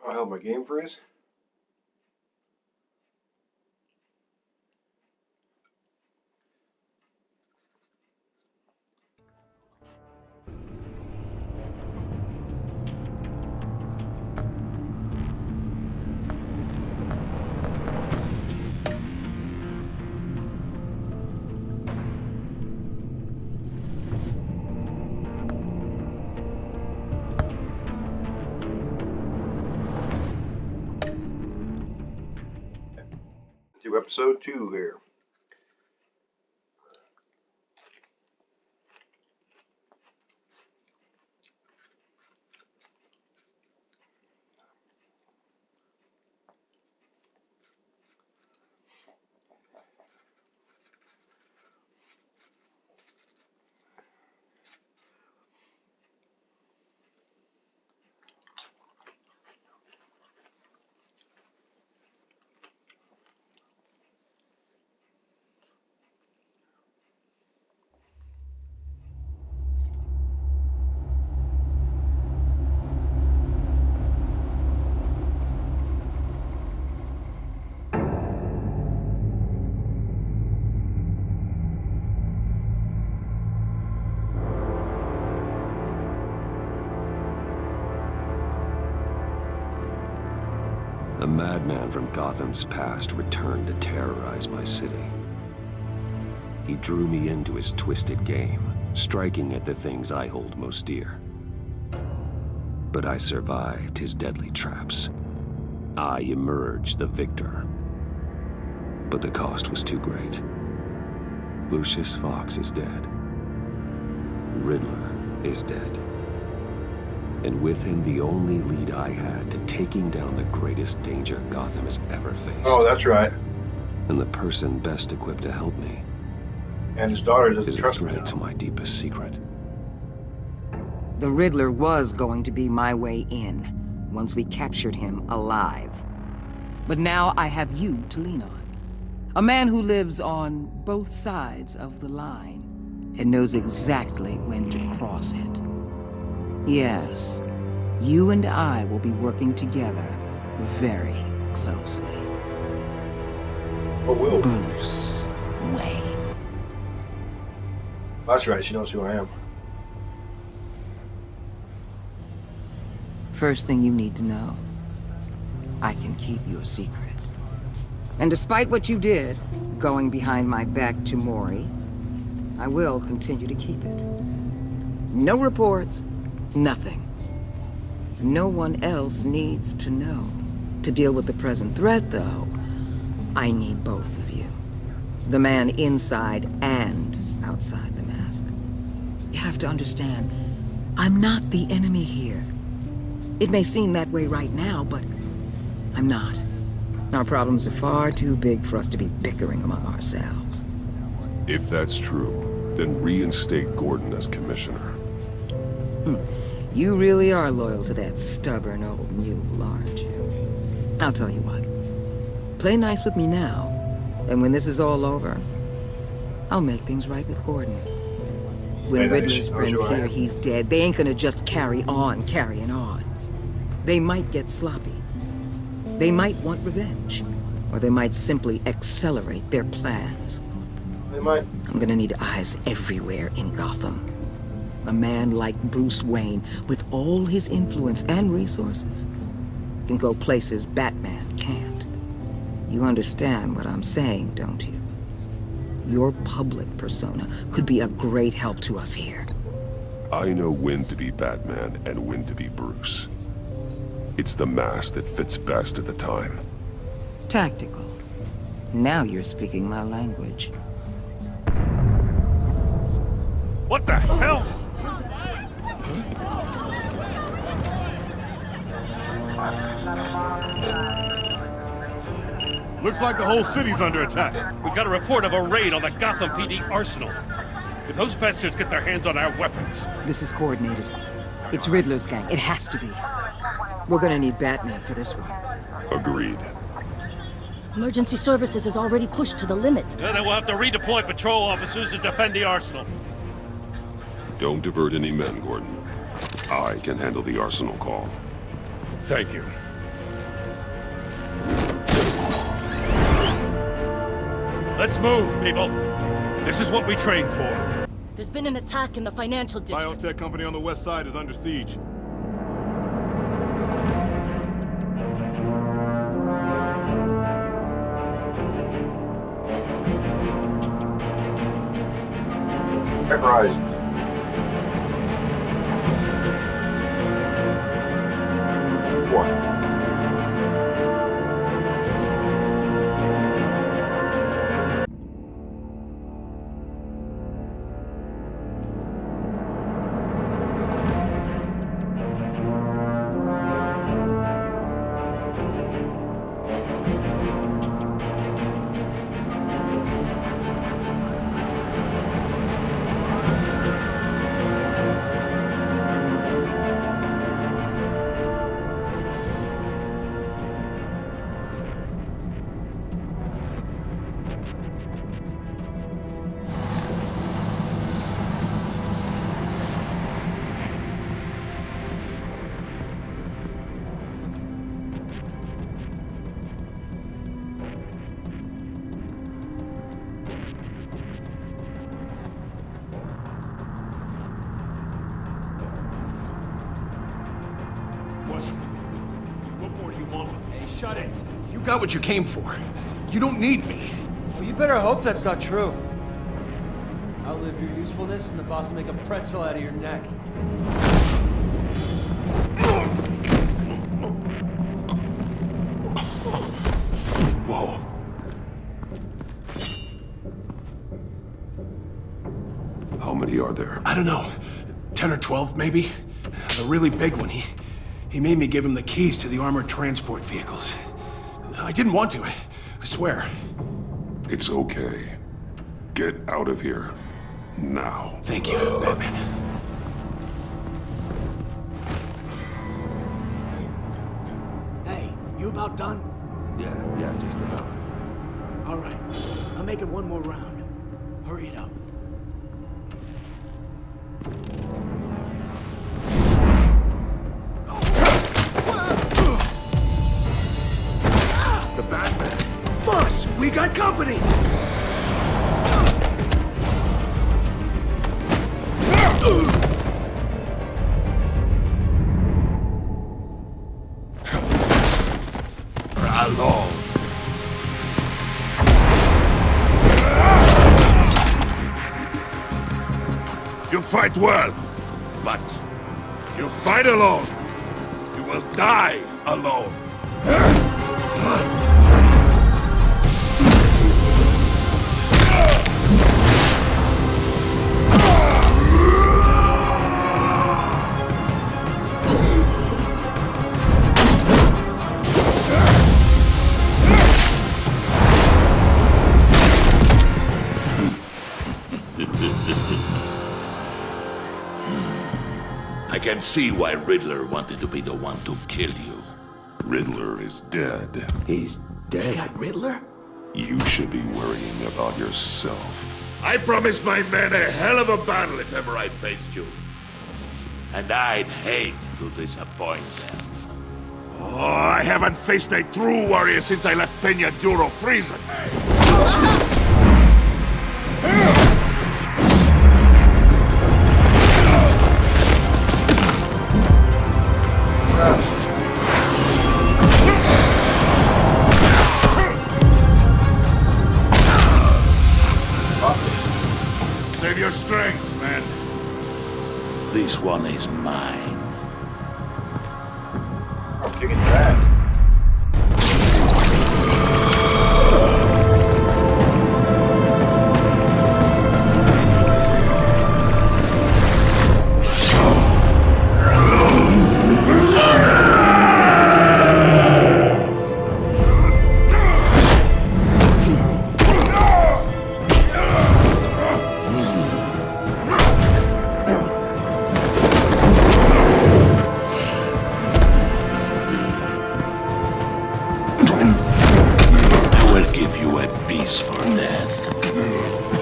I held my game freeze. To episode 2 here. A madman from Gotham's past returned to terrorize my city. He drew me into his twisted game, striking at the things I hold most dear. But I survived his deadly traps. I emerged the victor. But the cost was too great. Lucius Fox is dead. Riddler is dead. And with him, the only lead I had to taking down the greatest danger Gotham has ever faced. Oh, that's right. And the person best equipped to help me And his daughter doesn't is a trust me threat now. to my deepest secret. The Riddler was going to be my way in, once we captured him alive. But now I have you to lean on. A man who lives on both sides of the line, and knows exactly when to cross it. Yes, you and I will be working together very closely. Or will. Bruce Wayne. That's right, she knows who I am. First thing you need to know, I can keep your secret. And despite what you did, going behind my back to Mori, I will continue to keep it. No reports, nothing. No one else needs to know. To deal with the present threat, though, I need both of you. The man inside and outside the mask. You have to understand, I'm not the enemy here. It may seem that way right now, but I'm not. Our problems are far too big for us to be bickering among ourselves. If that's true, then reinstate Gordon as commissioner. You really are loyal to that stubborn old mule, aren't you? I'll tell you what. Play nice with me now, and when this is all over, I'll make things right with Gordon. When Hey, nice. Riddler's How's friends your hear aunt? he's dead, they ain't gonna just carry on carrying on. They might get sloppy. They might want revenge. Or they might simply accelerate their plans. They might. I'm gonna need eyes everywhere in Gotham. A man like Bruce Wayne, with all his influence and resources, can go places Batman can't. You understand what I'm saying, don't you? Your public persona could be a great help to us here. I know when to be Batman and when to be Bruce. It's the mask that fits best at the time. Tactical. Now you're speaking my language. What the hell? Looks like the whole city's under attack. We've got a report of a raid on the Gotham PD arsenal. If those bastards get their hands on our weapons... This is coordinated. It's Riddler's gang. It has to be. We're gonna need Batman for this one. Agreed. Emergency services is already pushed to the limit. Then we'll have to redeploy patrol officers to defend the arsenal. Don't divert any men, Gordon. I can handle the arsenal call. Thank you. Let's move, people. This is what we trained for. There's been an attack in the financial district. Biotech company on the west side is under siege. Enterprise. What? What more do you want? Hey, shut it. You got what you came for. You don't need me. Well, you better hope that's not true. Outlive your usefulness, and the boss will make a pretzel out of your neck. Whoa. How many are there? I don't know. 10 or 12, maybe? The really big one, he made me give him the keys to the armored transport vehicles. I didn't want to, I swear. It's okay. Get out of here. Now. Thank you, Batman. Hey, you about done? Yeah, just about. All right. I'll make it one more round. Hurry it up. The Batman! Boss, we got company! Alone! You fight well, but you fight alone. You will die alone. I can see why Riddler wanted to be the one to kill you. Riddler is dead. He's You dead. got Riddler? You should be worrying about yourself. I promised my men a hell of a battle if ever I faced you. And I'd hate to disappoint them. Oh, I haven't faced a true warrior since I left Peña Duro prison. Save your strength, man. This one is mine. I'm kicking your ass. I will give you a piece for death.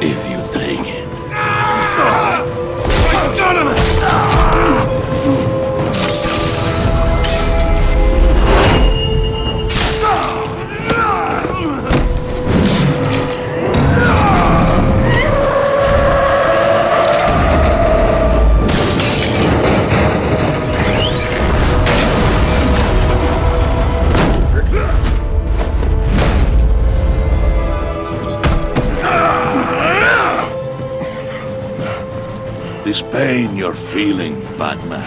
If you take it. I got him! this pain you're feeling, Batman.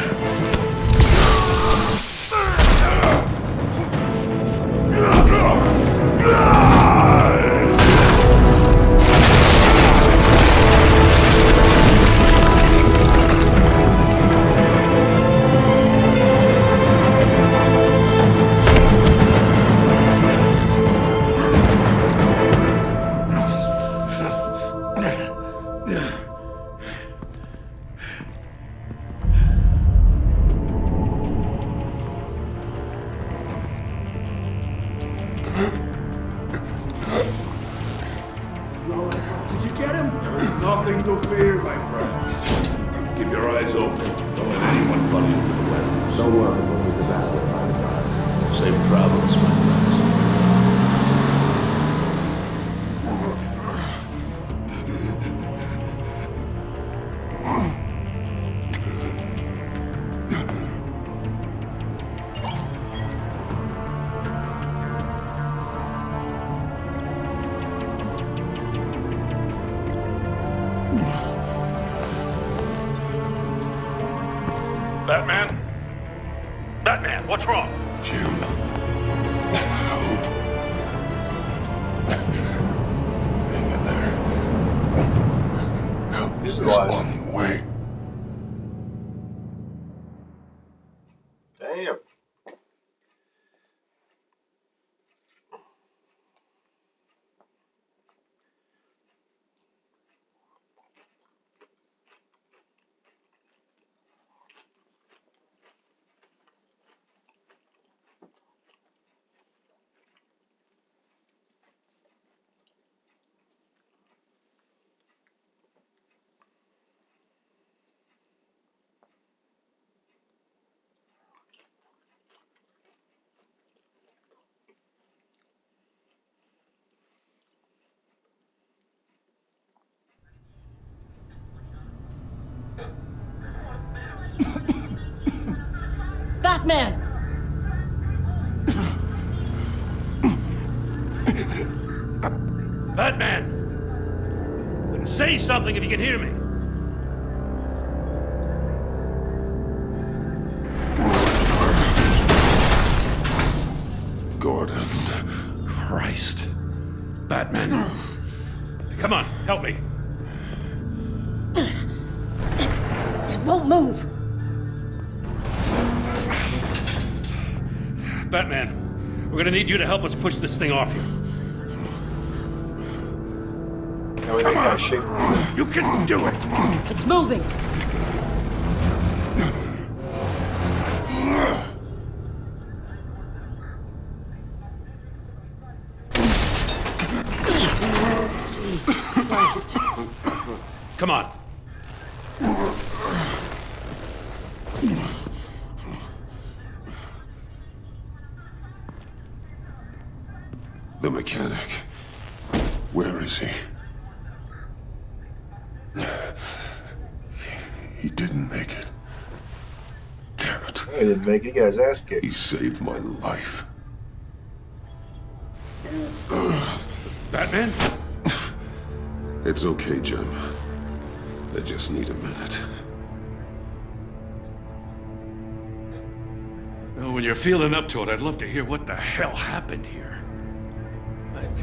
Did you get him? There is nothing to fear, my friend. Keep your eyes open. Don't let anyone follow you to the warehouse. Don't worry, we'll leave the battle behind us. Safe travels, my friends. Batman? Batman, what's wrong? Jim. Help. Hang in there. Help He's is alive. on the way. Damn. Batman! Batman! Say something if you can hear me. Gordon. Christ. Batman. Come on, help me. It won't move! Batman, we're gonna need you to help us push this thing off you. Now we got shape. You can do it! It's moving! Jesus Christ. Come on. The mechanic. Where is he? He didn't make it. Damn it. He didn't make it. He got his ass kicked. He saved my life. Batman? It's okay, Jim. I just need a minute. Well, when you're feeling up to it, I'd love to hear what the hell happened here.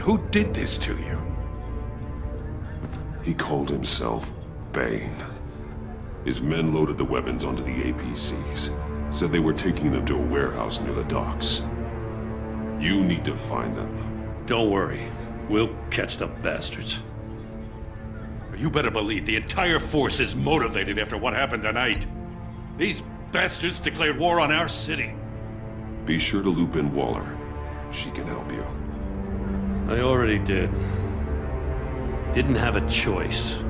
Who did this to you? He called himself Bane. His men loaded the weapons onto the APCs. Said they were taking them to a warehouse near the docks. You need to find them. Don't worry. We'll catch the bastards. You better believe the entire force is motivated after what happened tonight. These bastards declared war on our city. Be sure to loop in Waller. She can help you. I already did. Didn't have a choice.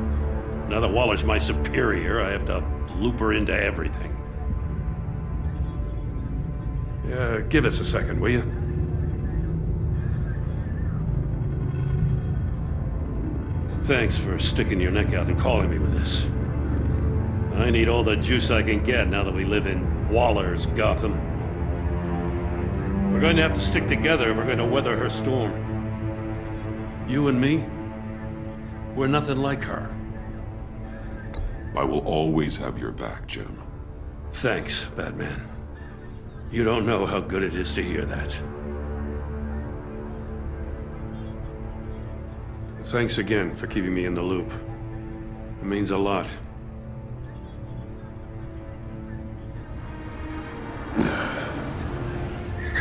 Now that Waller's my superior, I have to loop her into everything. Yeah, give us a second, will you? Thanks for sticking your neck out and calling me with this. I need all the juice I can get now that we live in Waller's Gotham. We're going to have to stick together if we're going to weather her storm. You and me, we're nothing like her. I will always have your back, Jim. Thanks, Batman. You don't know how good it is to hear that. Thanks again for keeping me in the loop. It means a lot.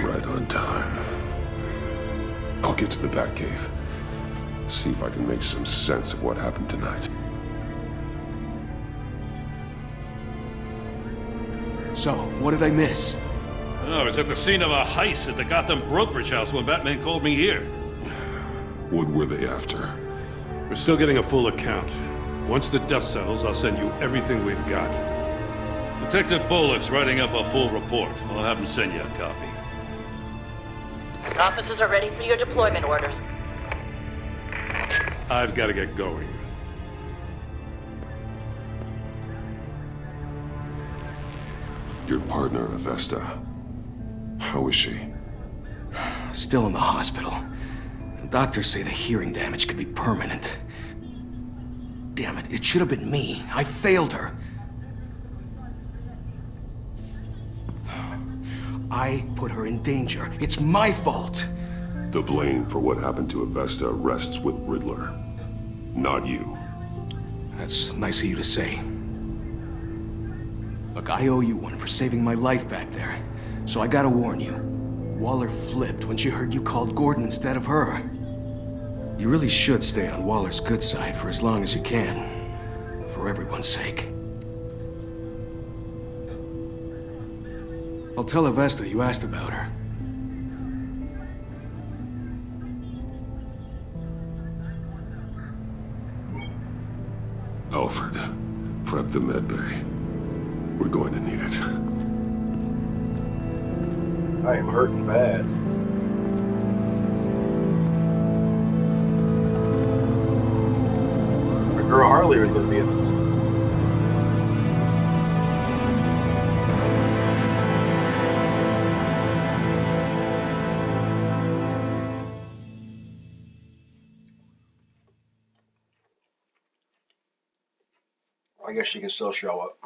Right on time. I'll get to the Batcave. See if I can make some sense of what happened tonight. So, what did I miss? I was at the scene of a heist at the Gotham brokerage house when Batman called me here. What were they after? We're still getting a full account. Once the dust settles, I'll send you everything we've got. Detective Bullock's writing up a full report. I'll have him send you a copy. Officers are ready for your deployment orders. I've got to get going. Your partner, Avesta. How is she? Still in the hospital. Doctors say the hearing damage could be permanent. Damn it, it should have been me. I failed her. I put her in danger. It's my fault. The blame for what happened to Avesta rests with Riddler, not you. That's nice of you to say. Look, I owe you one for saving my life back there. So I gotta warn you. Waller flipped when she heard you called Gordon instead of her. You really should stay on Waller's good side for as long as you can. For everyone's sake. I'll tell Avesta you asked about her. Alfred, prep the medbay. We're going to need it. I am hurting bad. My girl Harley was gonna be in. I guess she can still show up.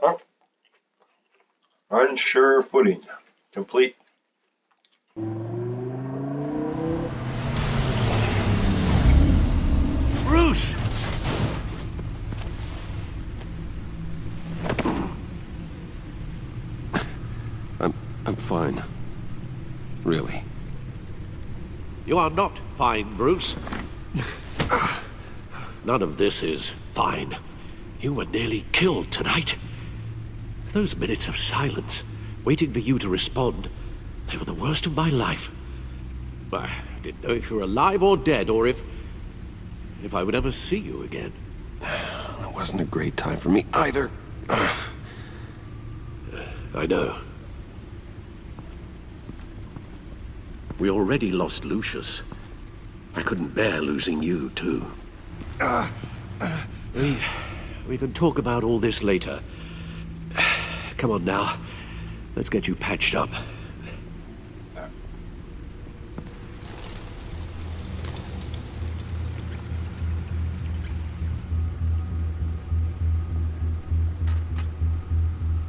Oh. Unsure footing. Complete. Bruce! I'm fine. Really. You are not fine, Bruce. None of this is fine. You were nearly killed tonight. Those minutes of silence, waiting for you to respond, they were the worst of my life. I didn't know if you were alive or dead, or if I would ever see you again. It wasn't a great time for me either. I know. We already lost Lucius. I couldn't bear losing you, too. We can talk about all this later. Come on now. Let's get you patched up.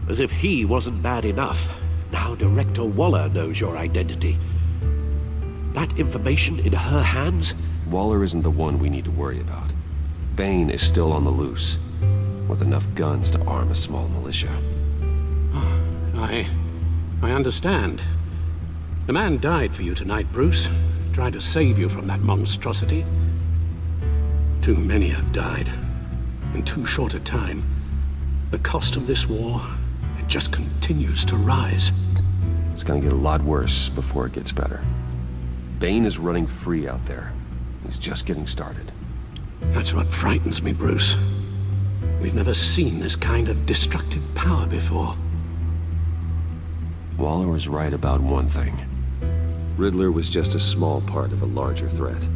As if he wasn't bad enough, now Director Waller knows your identity. That information in her hands? Waller isn't the one we need to worry about. Bane is still on the loose, with enough guns to arm a small militia. I understand. The man died for you tonight, Bruce. Tried to save you from that monstrosity. Too many have died. In too short a time. The cost of this war, it just continues to rise. It's gonna get a lot worse before it gets better. Bane is running free out there. He's just getting started. That's what frightens me, Bruce. We've never seen this kind of destructive power before. Waller was right about one thing. Riddler was just a small part of a larger threat.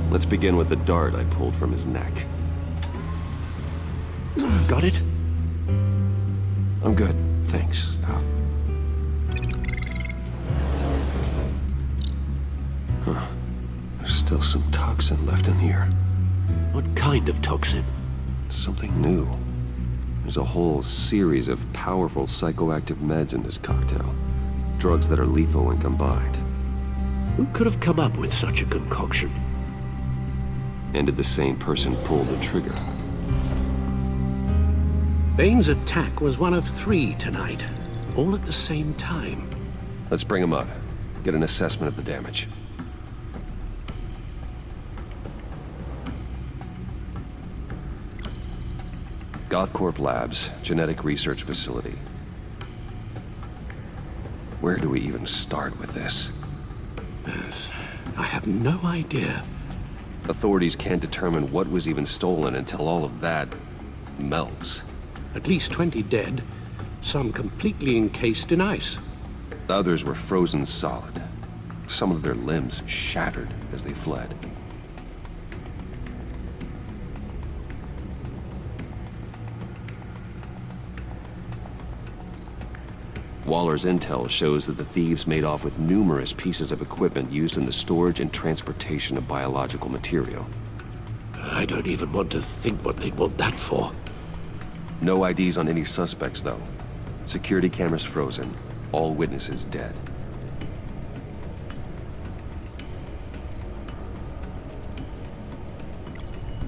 Let's begin with the dart I pulled from his neck. Got it? I'm good, thanks. Still some toxin left in here. What kind of toxin? Something new. There's a whole series of powerful psychoactive meds in this cocktail. Drugs that are lethal when combined. Who could have come up with such a concoction? And did the same person pull the trigger? Bane's attack was one of 3 tonight, all at the same time. Let's bring him up. Get an assessment of the damage. Gothcorp Labs, genetic research facility. Where do we even start with this? I have no idea. Authorities can't determine what was even stolen until all of that melts. At least 20 dead, some completely encased in ice. Others were frozen solid. Some of their limbs shattered as they fled. Waller's intel shows that the thieves made off with numerous pieces of equipment used in the storage and transportation of biological material. I don't even want to think what they'd want that for. No IDs on any suspects, though. Security cameras frozen. All witnesses dead.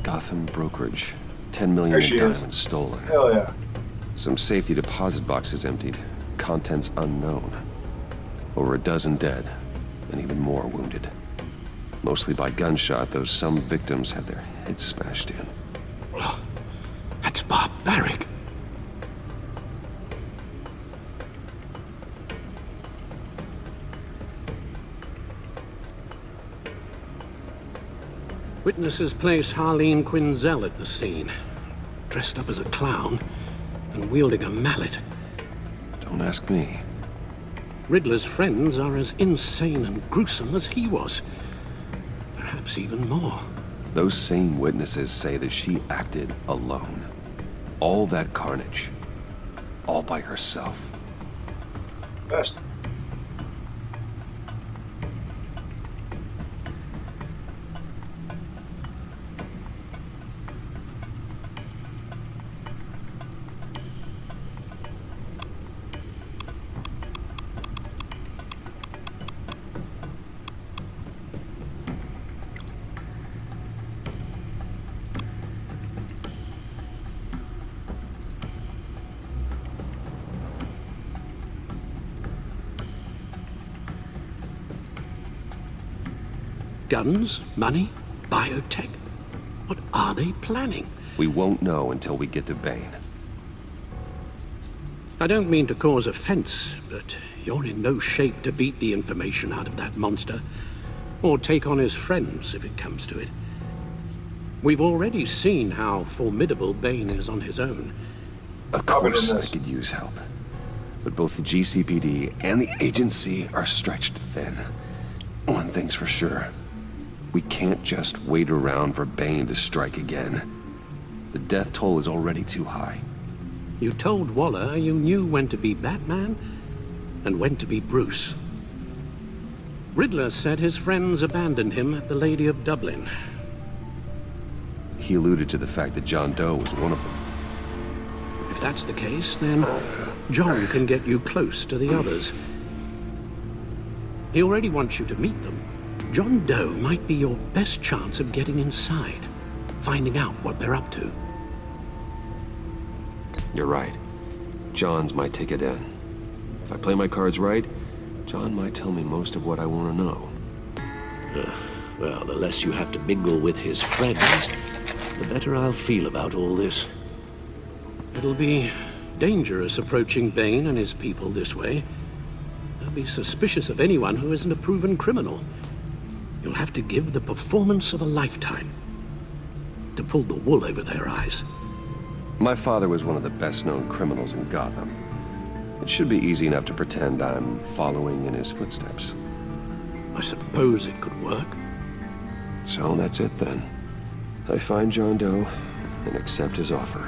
Gotham brokerage. 10 million There in she is. diamonds stolen. Hell yeah. Some safety deposit boxes emptied. Contents unknown. Over a dozen dead, and even more wounded. Mostly by gunshot, though some victims had their heads smashed in. That's barbaric. Witnesses place Harleen Quinzel at the scene, dressed up as a clown and wielding a mallet. Don't ask me. Riddler's friends are as insane and gruesome as he was. Perhaps even more. Those same witnesses say that she acted alone. All that carnage. All by herself. Best. Guns, money, biotech. What are they planning? We won't know until we get to Bane. I don't mean to cause offense, but you're in no shape to beat the information out of that monster, or take on his friends if it comes to it. We've already seen how formidable Bane is on his own. Of course I could use help. But both the GCPD and the agency are stretched thin. One thing's for sure. We can't just wait around for Bane to strike again. The death toll is already too high. You told Waller you knew when to be Batman and when to be Bruce. Riddler said his friends abandoned him at the Lady of Dublin. He alluded to the fact that John Doe was one of them. If that's the case, then John can get you close to the others. He already wants you to meet them. John Doe might be your best chance of getting inside, finding out what they're up to. You're right. John's my ticket in. If I play my cards right, John might tell me most of what I want to know. Well, the less you have to mingle with his friends, the better I'll feel about all this. It'll be dangerous approaching Bane and his people this way. They'll be suspicious of anyone who isn't a proven criminal. You'll have to give the performance of a lifetime to pull the wool over their eyes. My father was one of the best-known criminals in Gotham. It should be easy enough to pretend I'm following in his footsteps. I suppose it could work. So that's it then. I find John Doe and accept his offer.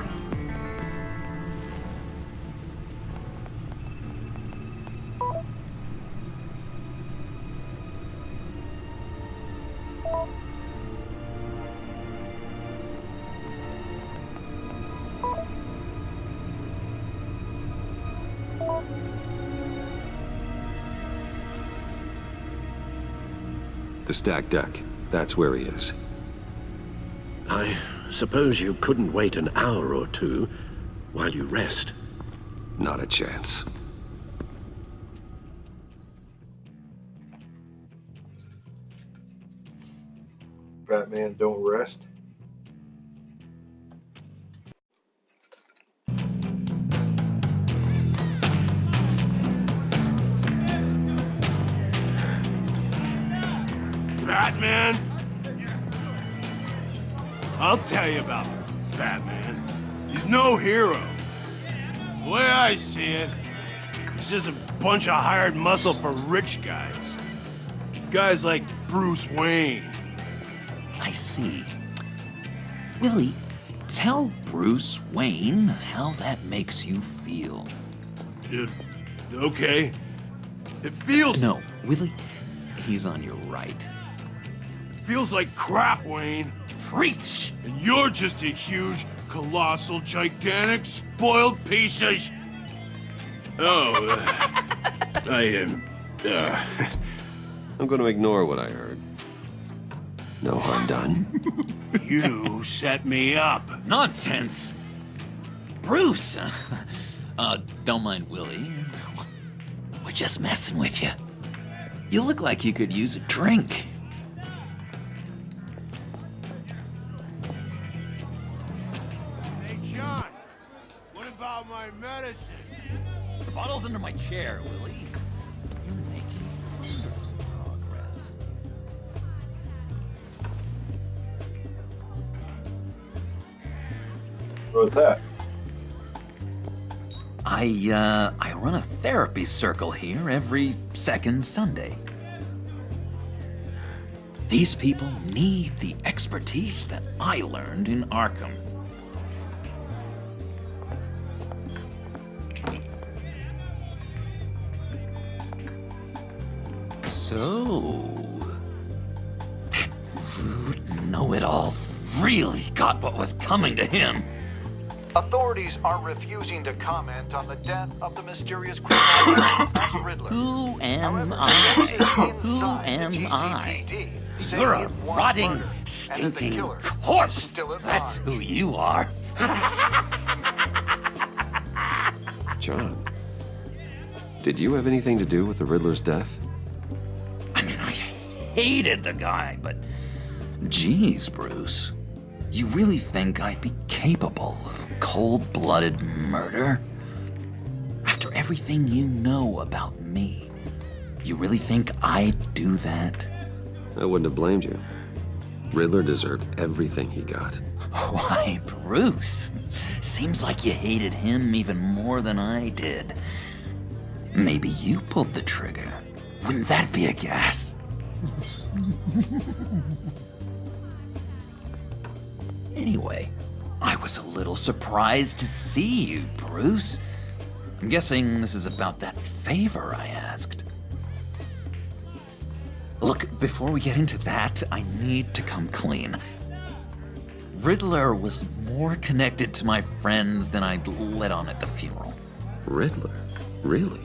The stacked deck. That's where he is. I suppose you couldn't wait an hour or two while you rest. Not a chance. Batman don't rest. Batman? I'll tell you about Batman. He's no hero. The way I see it, he's just a bunch of hired muscle for rich guys. Guys like Bruce Wayne. I see. Willie, tell Bruce Wayne how that makes you feel. Okay. It feels... No, Willie, he's on your right. It feels like crap, Wayne. Preach! And you're just a huge, colossal, gigantic, spoiled piece of I'm gonna ignore what I heard. No harm done. You set me up. Nonsense! Bruce! Don't mind Willie. We're just messing with you. You look like you could use a drink. Hey, John. What about my medicine? The bottle's under my chair, Willie. You're making wonderful progress. Wrote that. I run a therapy circle here every second Sunday. These people need the expertise that I learned in Arkham. So, that rude know-it-all really got what was coming to him. Authorities are refusing to comment on the death of the mysterious criminal Riddler. Who am However, I? Who inside am the I? GCPD say You're he a was rotting, murdered, and that the stinking killer is corpse. still at That's large. who you are. John, did you have anything to do with the Riddler's death? I mean, I hated the guy, but geez, Bruce. You really think I'd be capable of cold-blooded murder? After everything you know about me, you really think I'd do that? I wouldn't have blamed you. Riddler deserved everything he got. Why, Bruce? Seems like you hated him even more than I did. Maybe you pulled the trigger. Wouldn't that be a gas? Anyway, I was a little surprised to see you, Bruce. I'm guessing this is about that favor I asked. Look, before we get into that, I need to come clean. Riddler was more connected to my friends than I'd let on at the funeral. Riddler? Really?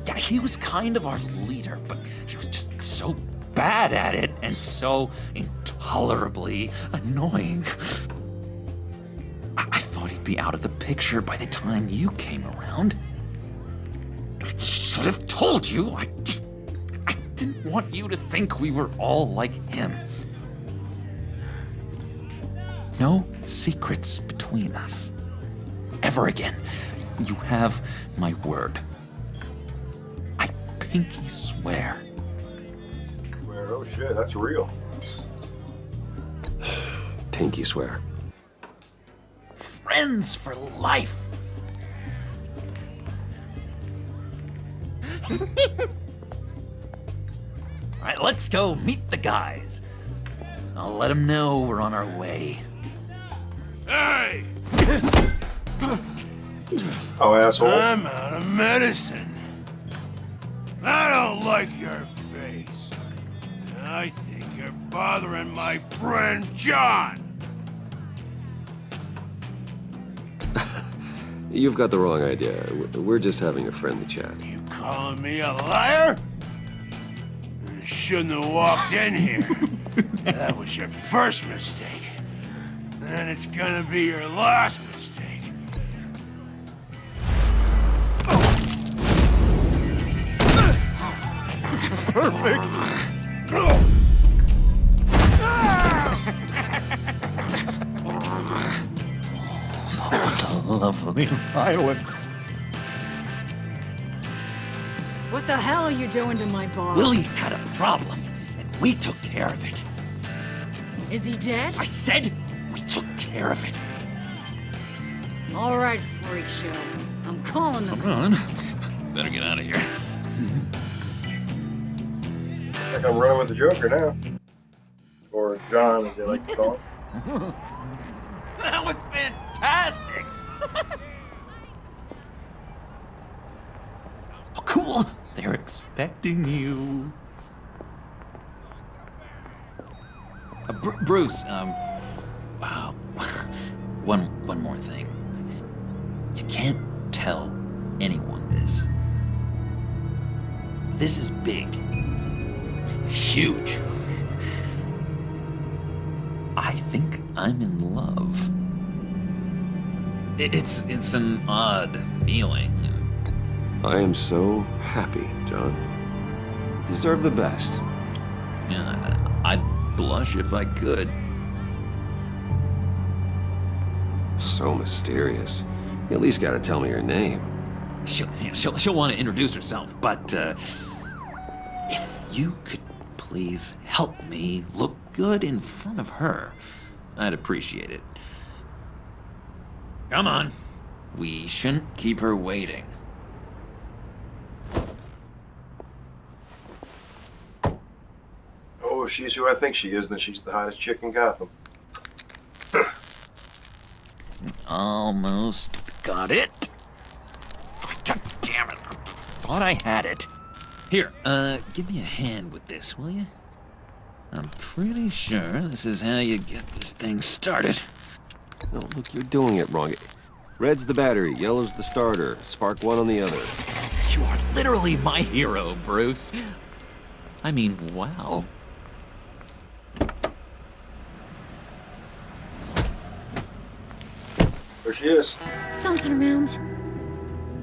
Yeah, he was kind of our leader, but he was just so bad at it and so intolerably annoying. I thought he'd be out of the picture by the time you came around. I should have told you. I didn't want you to think we were all like him. No secrets between us. Ever again. You have my word. I pinky swear. Well, oh shit, that's real. Pinky swear. Friends for life. All right, let's go meet the guys. I'll let them know we're on our way. Hey! Oh, asshole. I'm out of medicine. I don't like your face. I think you're bothering my friend John. You've got the wrong idea. We're just having a friendly chat. You calling me a liar? You shouldn't have walked in here. That was your first mistake. And it's gonna be your last mistake. Perfect. Lovely violence. What the hell are you doing to my bar? Willie had a problem, and we took care of it. Is he dead? I said we took care of it. All right, freak show. I'm calling the Come on. Better get out of here. I think I'm running with the Joker now. Or John, as they like to call him. That was fantastic! Oh, cool! They're expecting you. Bruce, wow. One more thing. You can't tell anyone this. This is big. Huge. I think I'm in love. It's an odd feeling. I am so happy, John. You deserve the best. Yeah, I'd blush if I could. So mysterious. You at least gotta tell me her name. She'll want to introduce herself, but if you could please help me look good in front of her, I'd appreciate it. Come on. We shouldn't keep her waiting. Oh, if she's who I think she is, then she's the hottest chick in Gotham. Almost got it. God damn it. I thought I had it. Here, give me a hand with this, will you? I'm pretty sure this is how you get this thing started. No, look, you're doing it wrong. Red's the battery, yellow's the starter. Spark one on the other. You are literally my hero, Bruce. I mean, wow. There she is. Don't turn around.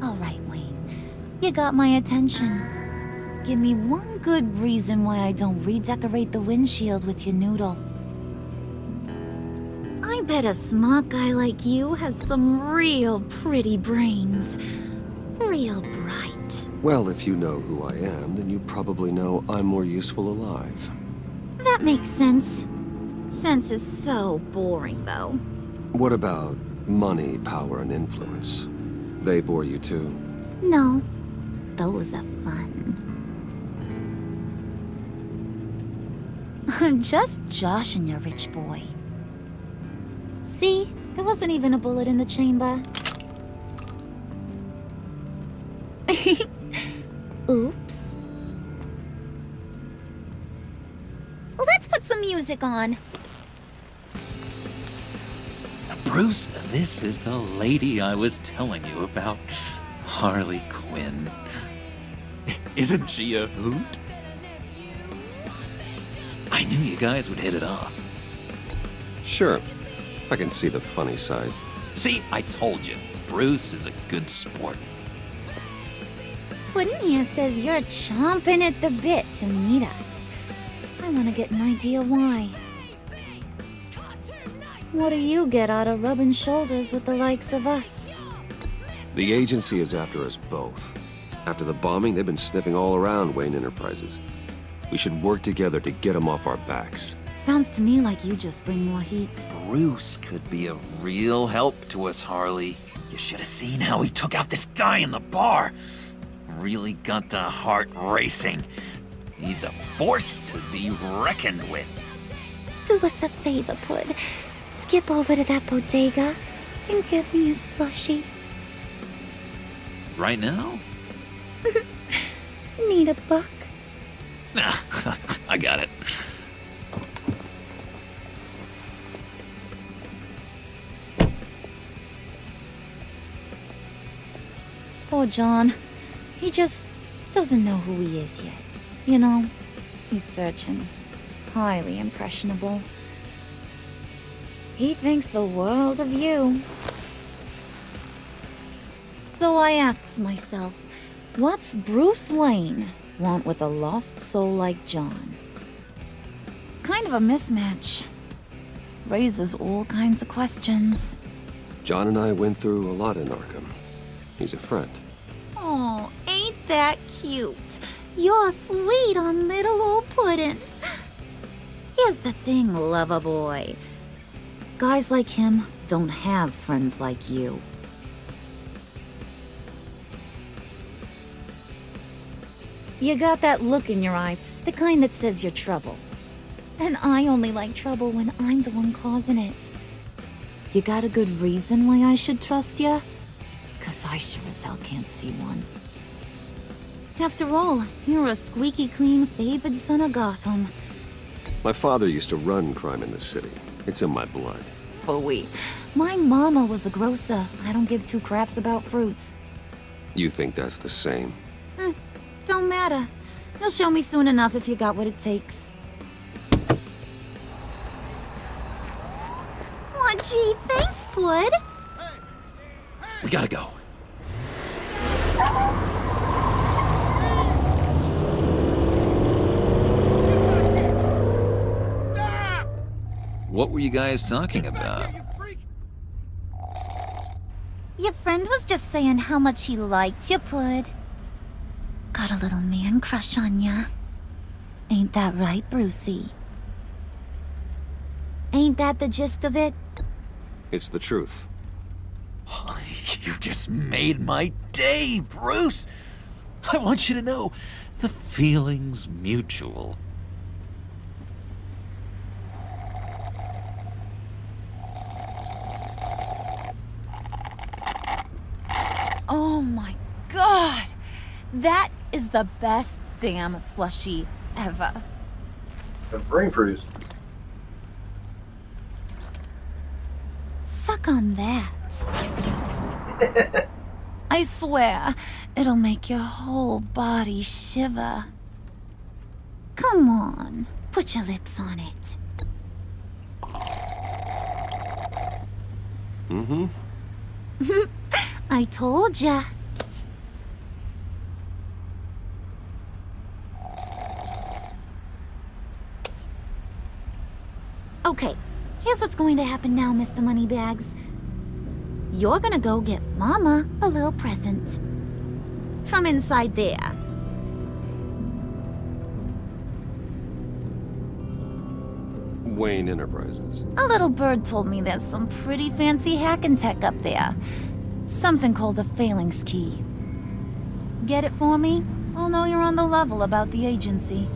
All right, Wayne. You got my attention. Give me one good reason why I don't redecorate the windshield with your noodle. I bet a smart guy like you has some real pretty brains. Real bright. Well, if you know who I am, then you probably know I'm more useful alive. That makes sense. Sense is so boring, though. What about money, power, and influence? They bore you too? No. Those are fun. I'm just joshing you, rich boy. See? There wasn't even a bullet in the chamber. Oops. Let's put some music on. Now, Bruce, this is the lady I was telling you about. Harley Quinn. Isn't she a hoot? I knew you guys would hit it off. Sure. I can see the funny side. See, I told you. Bruce is a good sport. Quinn here says you're chomping at the bit to meet us. I want to get an idea why. What do you get out of rubbing shoulders with the likes of us? The agency is after us both. After the bombing, they've been sniffing all around Wayne Enterprises. We should work together to get them off our backs. Sounds to me like you just bring more heat. Bruce could be a real help to us, Harley. You should have seen how he took out this guy in the bar. Really got the heart racing. He's a force to be reckoned with. Do us a favor, Pud. Skip over to that bodega and get me a slushie. Right now? Need a buck? Nah, I got it. Poor John. He just doesn't know who he is yet. You know, he's searching. Highly impressionable. He thinks the world of you. So I asks myself, what's Bruce Wayne want with a lost soul like John? It's kind of a mismatch. Raises all kinds of questions. John and I went through a lot in Arkham. He's a friend. Oh, ain't that cute? You're sweet on little old puddin'. Here's the thing, lover boy. Guys like him don't have friends like you. You got that look in your eye, the kind that says you're trouble. And I only like trouble when I'm the one causing it. You got a good reason why I should trust you? 'Cause I sure as hell can't see one. After all, you're a squeaky clean favored son of Gotham. My father used to run crime in this city. It's in my blood. Phooey. My mama was a grocer. I don't give two craps about fruits. You think that's the same? Don't matter. You'll show me soon enough if you got what it takes. Aw, gee, thanks, Bud. We gotta go. What were you guys talking about? Your friend was just saying how much he liked you, Bud. Got a little man crush on ya. Ain't that right, Brucey? Ain't that the gist of it? It's the truth. You just made my day, Bruce! I want you to know, the feeling's mutual. Oh my god! That is the best damn slushie ever. The brain freeze. Suck on that. I swear, it'll make your whole body shiver. Come on, put your lips on it. Mm-hmm. I told ya. Okay, here's what's going to happen now, Mr. Moneybags. You're gonna go get Mama a little present. From inside there. Wayne Enterprises. A little bird told me there's some pretty fancy hacking tech up there. Something called a phalanx key. Get it for me? I'll know you're on the level about the agency.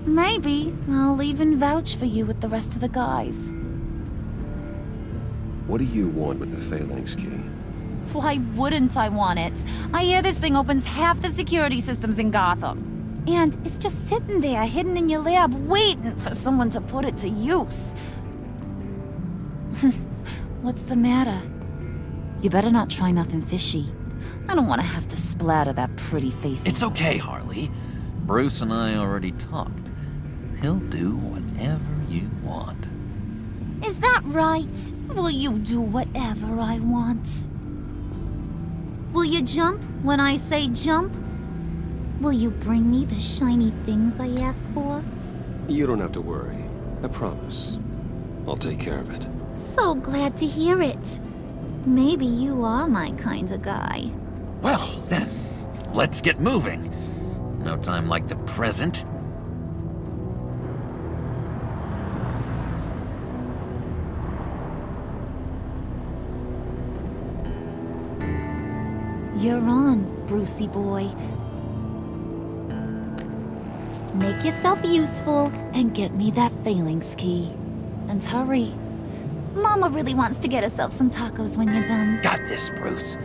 Maybe I'll even vouch for you with the rest of the guys. What do you want with the phalanx key? Why wouldn't I want it? I hear this thing opens half the security systems in Gotham. And it's just sitting there, hidden in your lab, waiting for someone to put it to use. What's the matter? You better not try nothing fishy. I don't want to have to splatter that pretty face. It's okay, Harley. Bruce and I already talked. He'll do whatever you want. Is that right? Will you do whatever I want? Will you jump when I say jump? Will you bring me the shiny things I ask for? You don't have to worry. I promise. I'll take care of it. So glad to hear it. Maybe you are my kind of guy. Well, then, let's get moving. No time like the present. You're on, Brucey boy. Make yourself useful and get me that phalanx key. And hurry. Mama really wants to get herself some tacos when you're done. Got this, Bruce.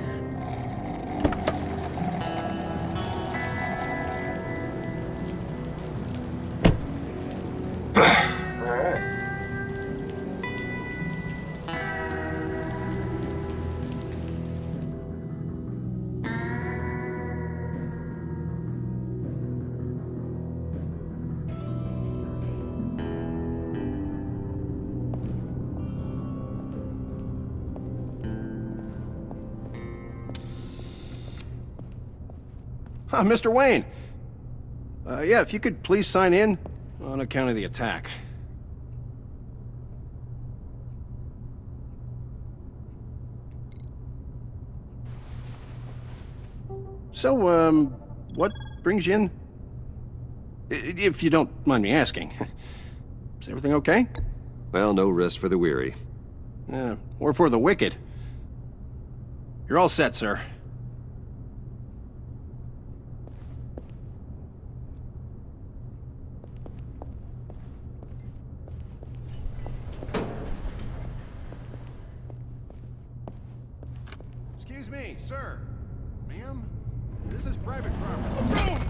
Mr. Wayne. Yeah, if you could please sign in on account of the attack. So, what brings you in? If you don't mind me asking. Is everything okay? Well, no rest for the weary. Or for the wicked. You're all set, sir. Excuse me, sir. Ma'am? This is private property.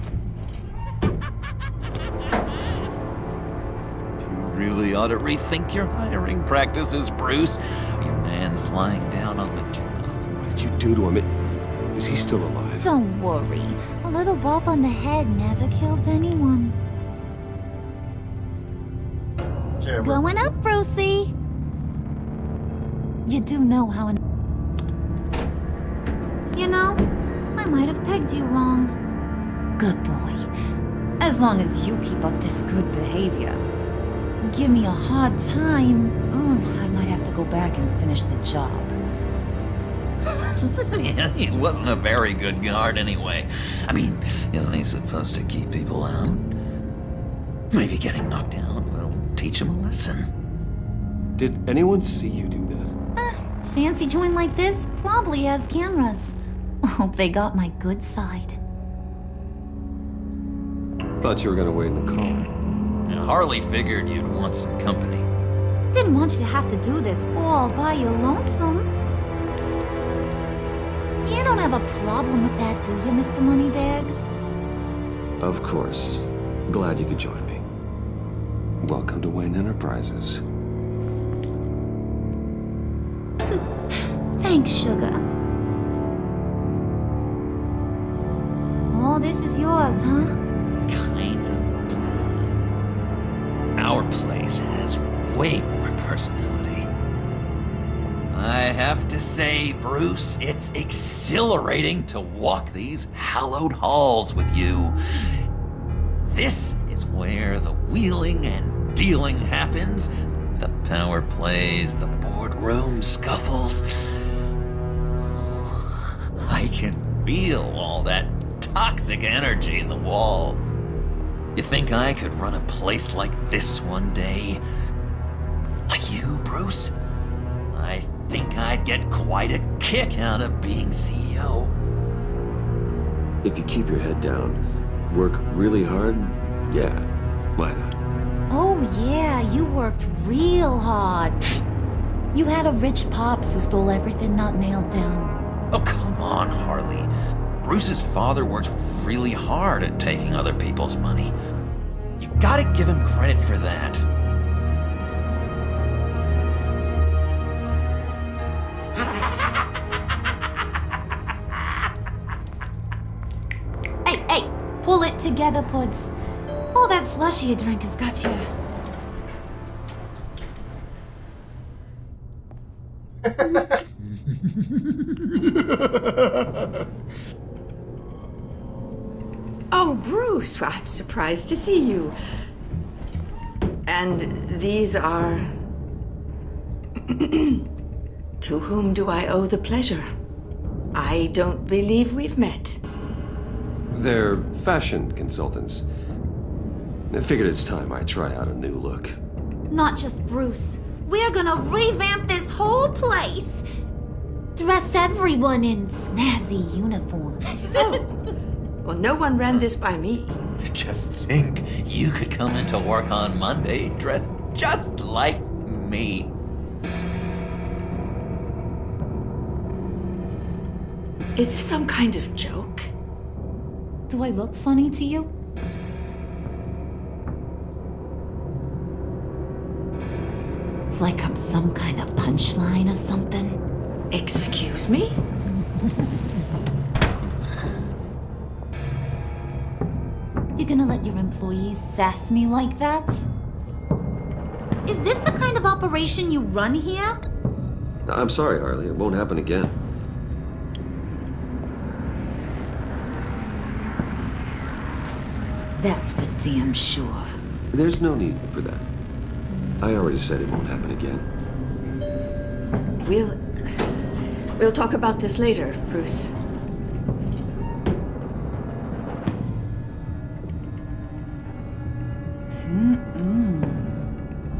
You really ought to rethink your hiring practices, Bruce. Your man's lying down on the job. What did you do to him? Is he still alive? Don't worry. A little bump on the head never killed anyone. Going up, Brucey. You do know how an... You know, I might have pegged you wrong. Good boy. As long as you keep up this good behavior. Give me a hard time, I might have to go back and finish the job. Yeah, he wasn't a very good guard anyway. I mean, isn't he supposed to keep people out? Maybe getting knocked out will teach him a lesson. Did anyone see you do that? Fancy joint like this probably has cameras. Hope they got my good side. Thought you were gonna wait in the car. Harley figured you'd want some company. Didn't want you to have to do this all by your lonesome. You don't have a problem with that, do you, Mr. Moneybags? Of course. Glad you could join me. Welcome to Wayne Enterprises. Thanks, sugar. All this is yours, huh? Kind of. Our place has way more personality. I have to say, Bruce, it's exhilarating to walk these hallowed halls with you. This is where the wheeling and dealing happens, the power plays, the boardroom scuffles. I can feel all that toxic energy in the walls. You think I could run a place like this one day? Like you, Bruce? I think I'd get quite a kick out of being CEO. If you keep your head down, work really hard, yeah, why not? Oh yeah, you worked real hard. You had a rich pops who stole everything not nailed down. Oh, come on, Harley. Bruce's father worked really hard at taking other people's money. You gotta give him credit for that. Hey, pull it together, Puds. All that slushy you drank has got you. Oh, Bruce, I'm surprised to see you. And these are... To whom do I owe the pleasure? I don't believe we've met. They're fashion consultants. I figured it's time I try out a new look. Not just Bruce. We're gonna revamp this whole place. Dress everyone in snazzy uniforms. So, well, no one ran this by me. Just think, you could come into work on Monday dressed just like me. Is this some kind of joke? Do I look funny to you? Like I'm some kind of punchline or something? Excuse me? You gonna let your employees sass me like that? Is this the kind of operation you run here? I'm sorry, Harley. It won't happen again. That's for damn sure. There's no need for that. I already said it won't happen again. We'll talk about this later, Bruce.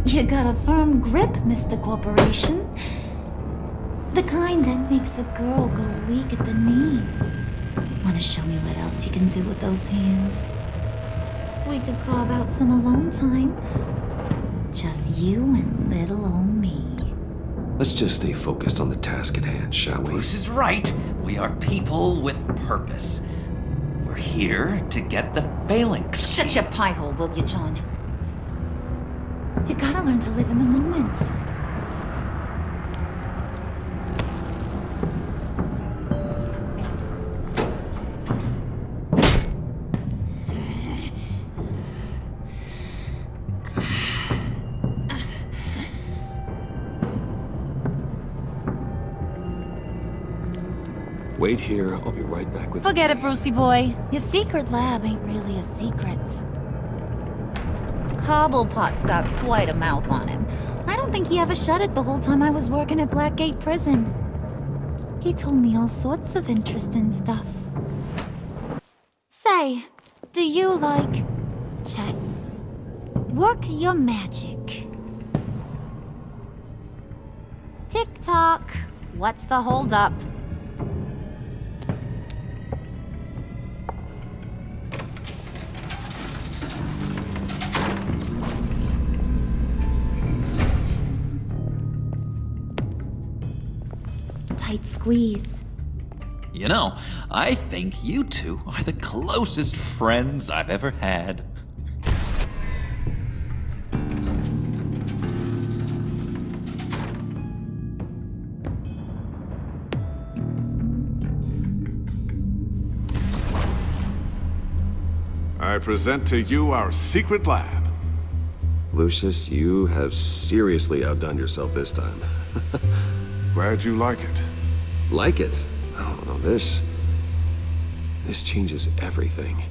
You got a firm grip, Mr. Corporation. The kind that makes a girl go weak at the knees. Wanna show me what else you can do with those hands? We could carve out some alone time. Just you and little old me. Let's just stay focused on the task at hand, shall we? Bruce is right. We are people with purpose. We're here to get the phalanx. Shut your pie hole, will you, John? You gotta learn to live in the moment. Wait here, I'll be right back with Forget it, Brucey boy. Your secret lab ain't really a secret. Cobblepot's got quite a mouth on him. I don't think he ever shut it the whole time I was working at Blackgate Prison. He told me all sorts of interesting stuff. Say, do you like chess? Work your magic. Tick-tock. What's the holdup? Tight squeeze. You know, I think you two are the closest friends I've ever had. I present to you our secret lab. Lucius, you have seriously outdone yourself this time. Glad you like it. Like it? Oh, no, this changes everything.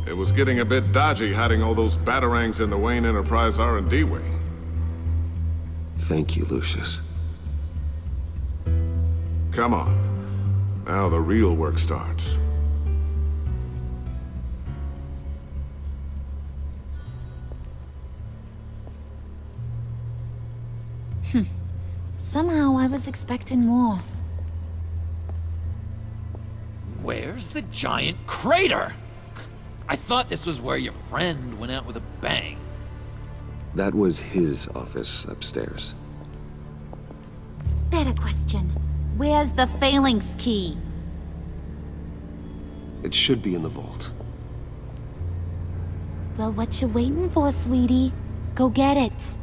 It was getting a bit dodgy hiding all those batarangs in the Wayne Enterprise R&D wing. Thank you, Lucius. Come on. Now the real work starts. Somehow I was expecting more. Where's the giant crater? I thought this was where your friend went out with a bang. That was his office upstairs. Better question. Where's the phalanx key? It should be in the vault. Well, what you waiting for, sweetie? Go get it.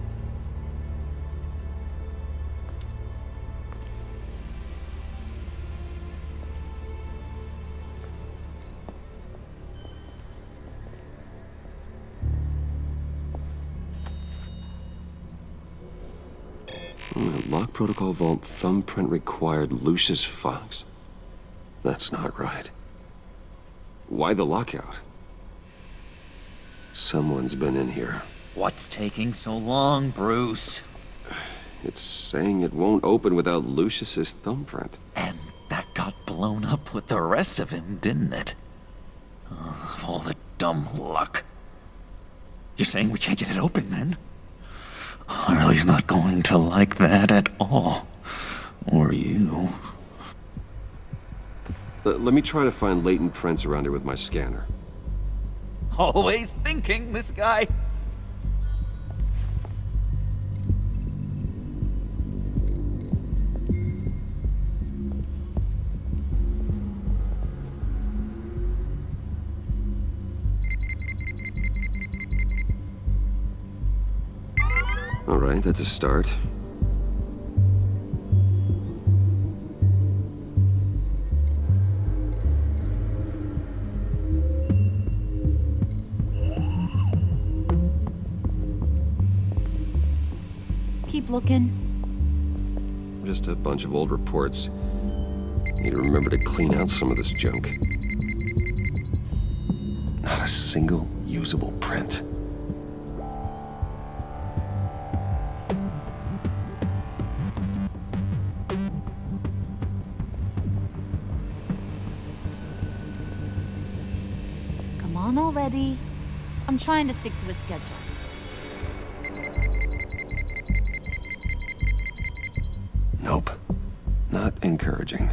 Lock protocol vault thumbprint required Lucius Fox. That's not right. Why the lockout? Someone's been in here. What's taking so long, Bruce? It's saying it won't open without Lucius's thumbprint. And that got blown up with the rest of him, didn't it? Oh, all the dumb luck. You're saying we can't get it open, then? Harley's not going to like that at all. Or you. Let me try to find latent prints around here with my scanner. Always thinking, this guy. All right, that's a start. Keep looking. Just a bunch of old reports. Need to remember to clean out some of this junk. a single usable print. Come on already. I'm trying to stick to a schedule. Nope. Not encouraging.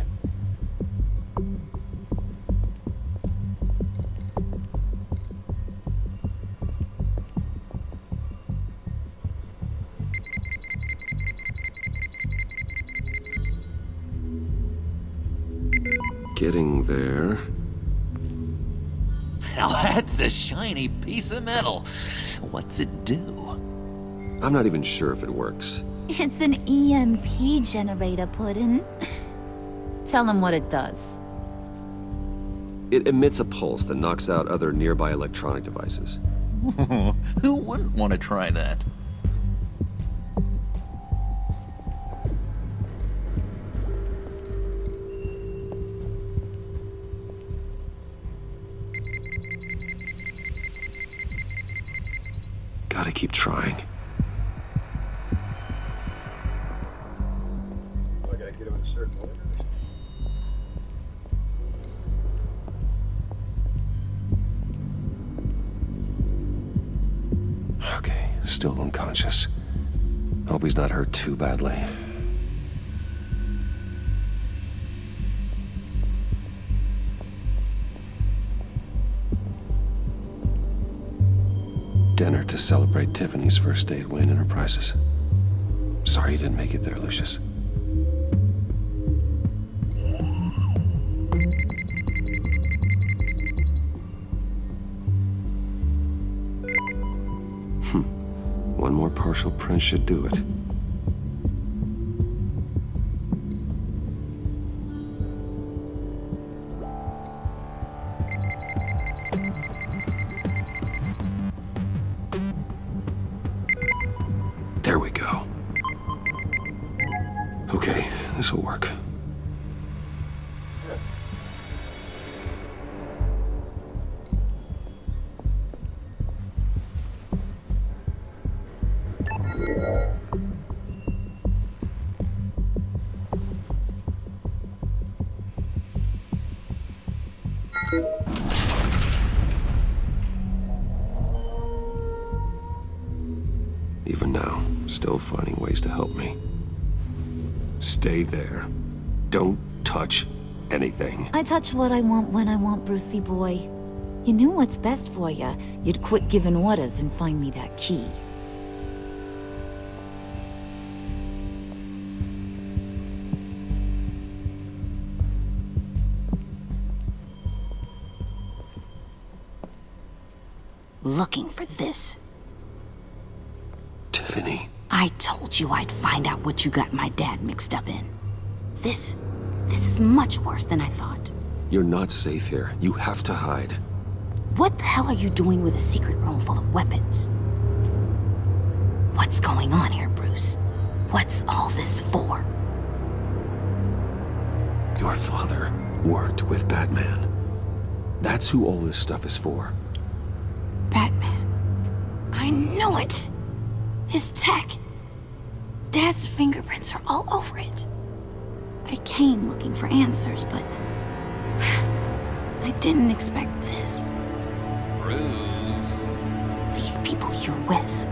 Getting there. Now that's a shiny piece of metal. What's it do? I'm not even sure if it works. It's an EMP generator, Puddin'. Tell him what it does. It emits a pulse that knocks out other nearby electronic devices. Who wouldn't want to try that? Gotta keep trying. I gotta get him in a certain order. Okay, still unconscious. Hope he's not hurt too badly. Dinner to celebrate Tiffany's first day at Wayne Enterprises. Sorry you didn't make it there, Lucius. One more partial print should do it. There we go. Okay, this will work. Even now, still finding ways to help me. Stay there. Don't touch anything. I touch what I want when I want, Brucey boy. You knew what's best for you. You'd quit giving orders and find me that key. Looking for this. Tiffany. I told you I'd find out what you got my dad mixed up in. This is much worse than I thought. You're not safe here. You have to hide. What the hell are you doing with a secret room full of weapons? What's going on here, Bruce? What's all this for? Your father worked with Batman. That's who all this stuff is for. Batman. I knew it! His tech. Dad's fingerprints are all over it. I came looking for answers, but I didn't expect this. Bruce. These people you're with.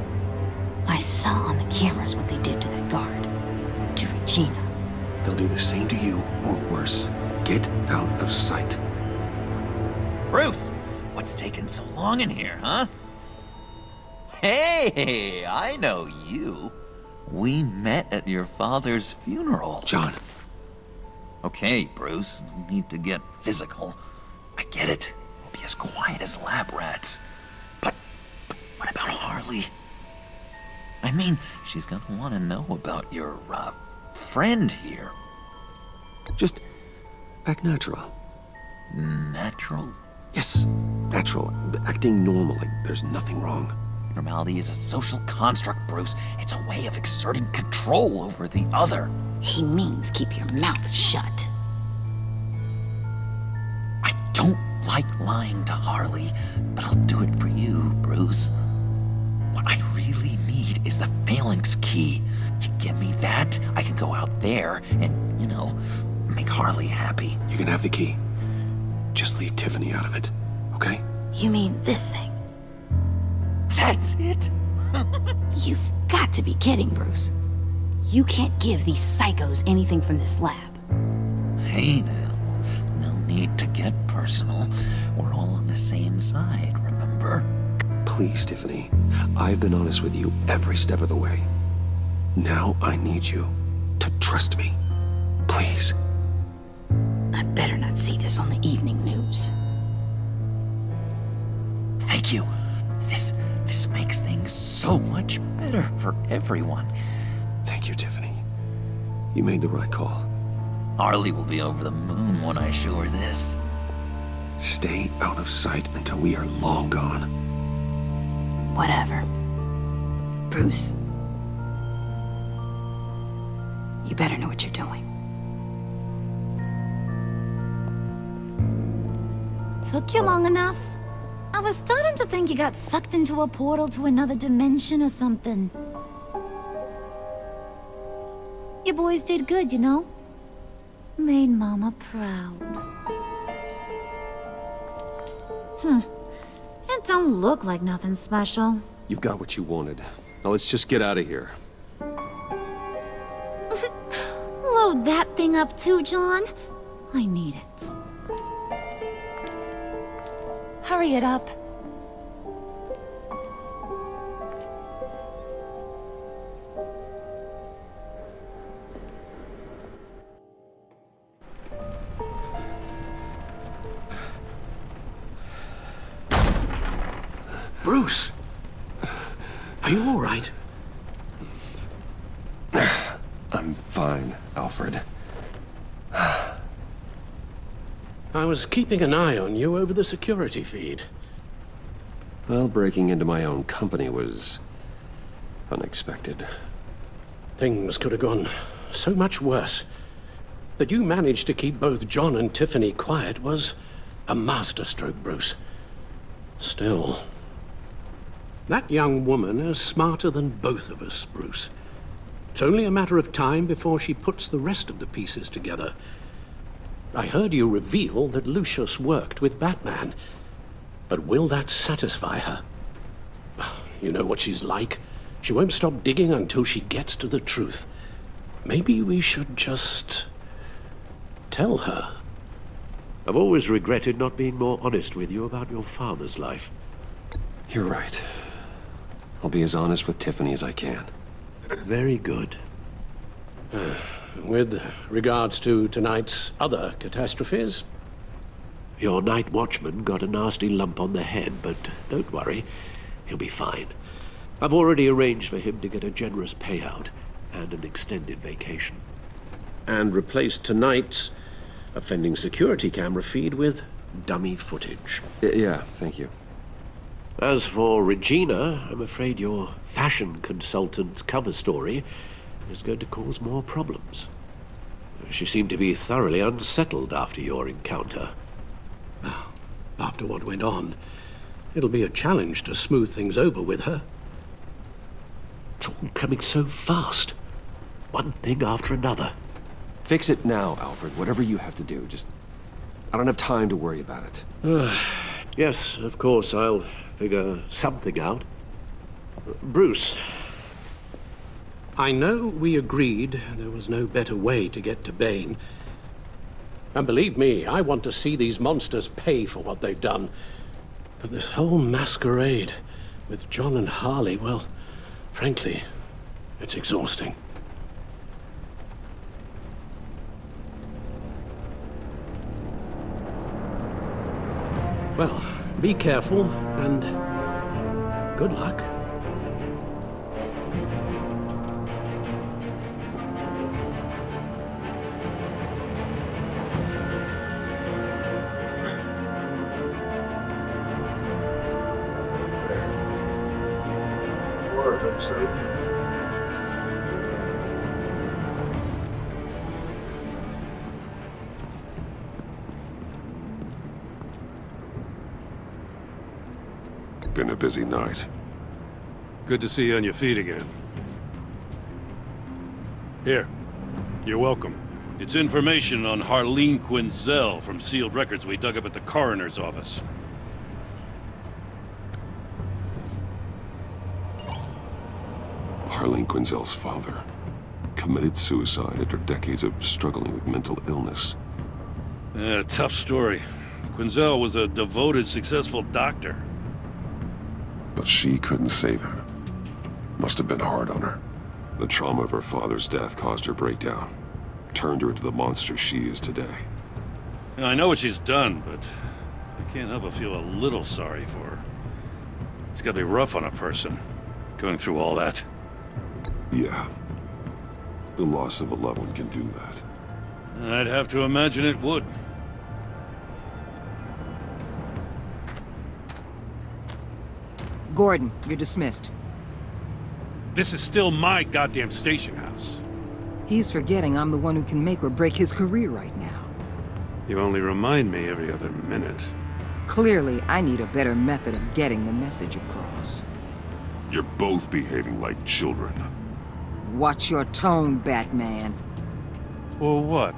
I saw on the cameras what they did to that guard. To Regina. They'll do the same to you, or worse. Get out of sight. Bruce, what's taking so long in here, huh? Hey, I know you. We met at your father's funeral. John. Okay, Bruce, no need to get physical. I get it. We'll be as quiet as lab rats. But what about Harley? I mean, she's gonna want to know about your, friend here. Just act natural. Natural? Yes, natural. Acting normal, like there's nothing wrong. Normality is a social construct, Bruce. It's a way of exerting control over the other. He means keep your mouth shut. I don't like lying to Harley, but I'll do it for you, Bruce. What I really need is the phalanx key. You give me that, I can go out there and, make Harley happy. You can have the key. Just leave Tiffany out of it, okay? You mean this thing? That's it? You've got to be kidding, Bruce. You can't give these psychos anything from this lab. Hey now, no need to get personal. We're all on the same side, remember? Please, Tiffany. I've been honest with you every step of the way. Now I need you to trust me. Please. I better not see this on the evening news. Thank you. This makes things so much better for everyone. Thank you, Tiffany. You made the right call. Harley will be over the moon when I show her this. Stay out of sight until we are long gone. Whatever. Bruce. You better know what you're doing. Took you long enough? I was starting to think you got sucked into a portal to another dimension or something. You boys did good, Made Mama proud. It don't look like nothing special. You've got what you wanted. Now let's just get out of here. Load that thing up too, John. I need it. Hurry it up. Bruce! Are you all right? I'm fine, Alfred. I was keeping an eye on you over the security feed. Well, breaking into my own company was unexpected. Things could have gone so much worse. That you managed to keep both John and Tiffany quiet was a masterstroke, Bruce. Still, that young woman is smarter than both of us, Bruce. It's only a matter of time before she puts the rest of the pieces together. I heard you reveal that Lucius worked with Batman. But will that satisfy her? You know what she's like. She won't stop digging until she gets to the truth. Maybe we should just tell her. I've always regretted not being more honest with you about your father's life. You're right. I'll be as honest with Tiffany as I can. Very good. With regards to tonight's other catastrophes? Your night watchman got a nasty lump on the head, but don't worry, he'll be fine. I've already arranged for him to get a generous payout and an extended vacation. And replaced tonight's offending security camera feed with dummy footage. Yeah, thank you. As for Regina, I'm afraid your fashion consultant's cover story is going to cause more problems. She seemed to be thoroughly unsettled after your encounter. After what went on, it'll be a challenge to smooth things over with her. It's all coming so fast. One thing after another. Fix it now, Alfred. Whatever you have to do. I don't have time to worry about it. Yes, of course, I'll figure something out. Bruce. I know we agreed there was no better way to get to Bane. And believe me, I want to see these monsters pay for what they've done. But this whole masquerade with John and Harley, well, frankly, it's exhausting. Well, be careful and good luck. Been a busy night. Good to see you on your feet again. Here. You're welcome. It's information on Harleen Quinzel from sealed records we dug up at the coroner's office. Harleen Quinzel's father committed suicide after decades of struggling with mental illness. Yeah, tough story. Quinzel was a devoted, successful doctor. But she couldn't save him. Must have been hard on her. The trauma of her father's death caused her breakdown. Turned her into the monster she is today. Yeah, I know what she's done, but I can't help but feel a little sorry for her. It's gotta be rough on a person, going through all that. Yeah. The loss of a loved one can do that. I'd have to imagine it would. Gordon, you're dismissed. This is still my goddamn station house. He's forgetting I'm the one who can make or break his career right now. You only remind me every other minute. Clearly, I need a better method of getting the message across. You're both behaving like children. Watch your tone, Batman. Or what?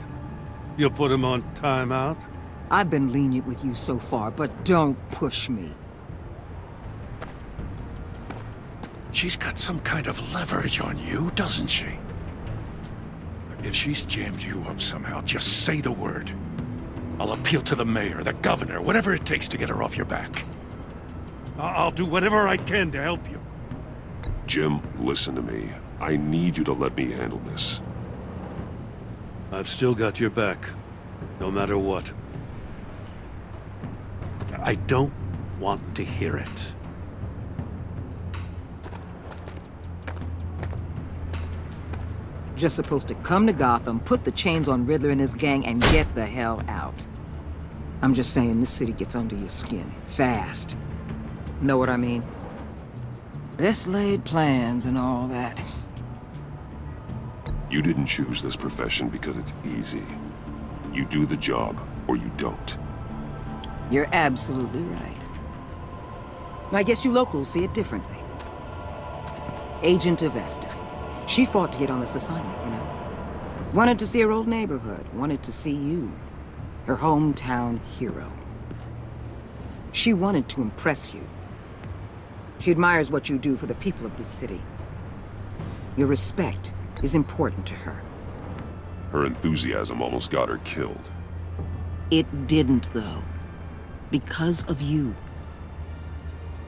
You'll put him on timeout? I've been lenient with you so far, but don't push me. She's got some kind of leverage on you, doesn't she? If she's jammed you up somehow, just say the word. I'll appeal to the mayor, the governor, whatever it takes to get her off your back. I'll do whatever I can to help you. Jim, listen to me. I need you to let me handle this. I've still got your back, no matter what. I don't want to hear it. Just supposed to come to Gotham, put the chains on Riddler and his gang, and get the hell out. I'm just saying, this city gets under your skin. Fast. Know what I mean? Best laid plans and all that. You didn't choose this profession because it's easy. You do the job, or you don't. You're absolutely right. I guess you locals see it differently. Agent Avesta. She fought to get on this assignment, you know? Wanted to see her old neighborhood. Wanted to see you. Her hometown hero. She wanted to impress you. She admires what you do for the people of this city. Your respect is important to her. Her enthusiasm almost got her killed. It didn't, though. Because of you.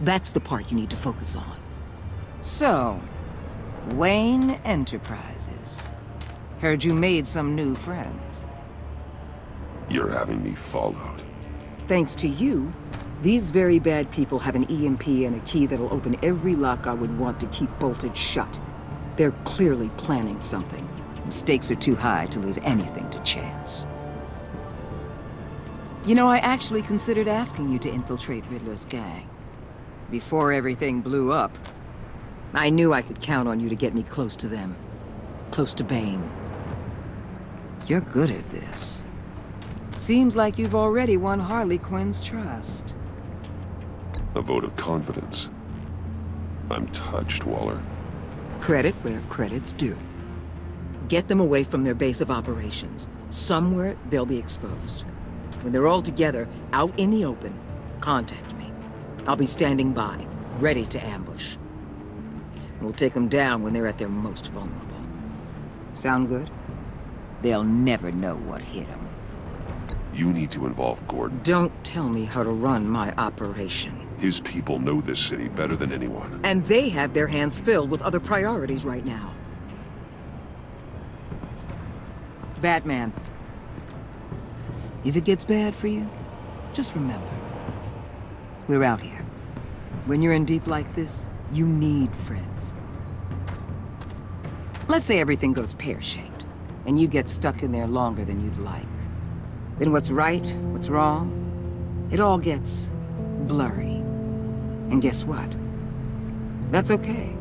That's the part you need to focus on. So, Wayne Enterprises. Heard you made some new friends. You're having me followed. Thanks to you, these very bad people have an EMP and a key that'll open every lock I would want to keep bolted shut. They're clearly planning something. The stakes are too high to leave anything to chance. You know, I actually considered asking you to infiltrate Riddler's gang. Before everything blew up, I knew I could count on you to get me close to them. Close to Bane. You're good at this. Seems like you've already won Harley Quinn's trust. A vote of confidence. I'm touched, Waller. Credit where credit's due. Get them away from their base of operations. Somewhere they'll be exposed. When they're all together, out in the open, contact me. I'll be standing by, ready to ambush. We'll take them down when they're at their most vulnerable. Sound good? They'll never know what hit them. You need to involve Gordon. Don't tell me how to run my operation. His people know this city better than anyone. And they have their hands filled with other priorities right now. Batman. If it gets bad for you, just remember. We're out here. When you're in deep like this, you need friends. Let's say everything goes pear-shaped, and you get stuck in there longer than you'd like. Then what's right, what's wrong, it all gets blurry. And guess what? That's okay.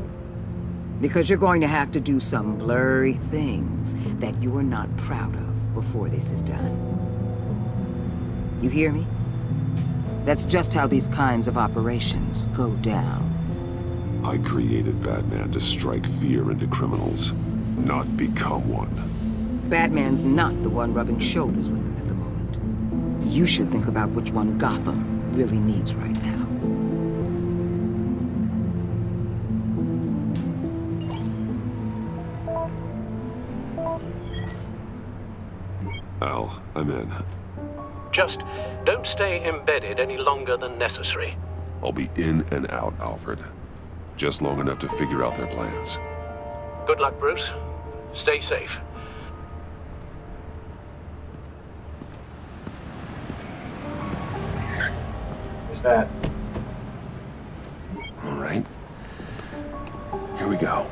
Because you're going to have to do some blurry things that you are not proud of before this is done. You hear me? That's just how these kinds of operations go down. I created Batman to strike fear into criminals, not become one. Batman's not the one rubbing shoulders with them at the moment. You should think about which one Gotham really needs right now. Al, I'm in. Just don't stay embedded any longer than necessary. I'll be in and out, Alfred. Just long enough to figure out their plans. Good luck, Bruce. Stay safe. What's that? All right. Here we go.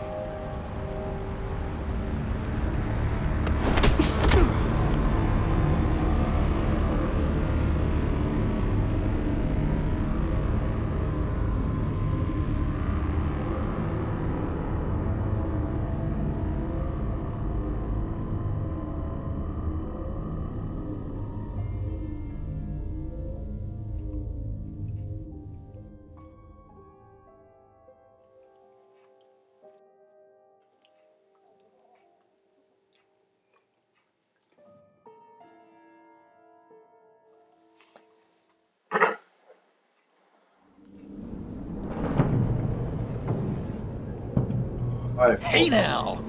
Hey now!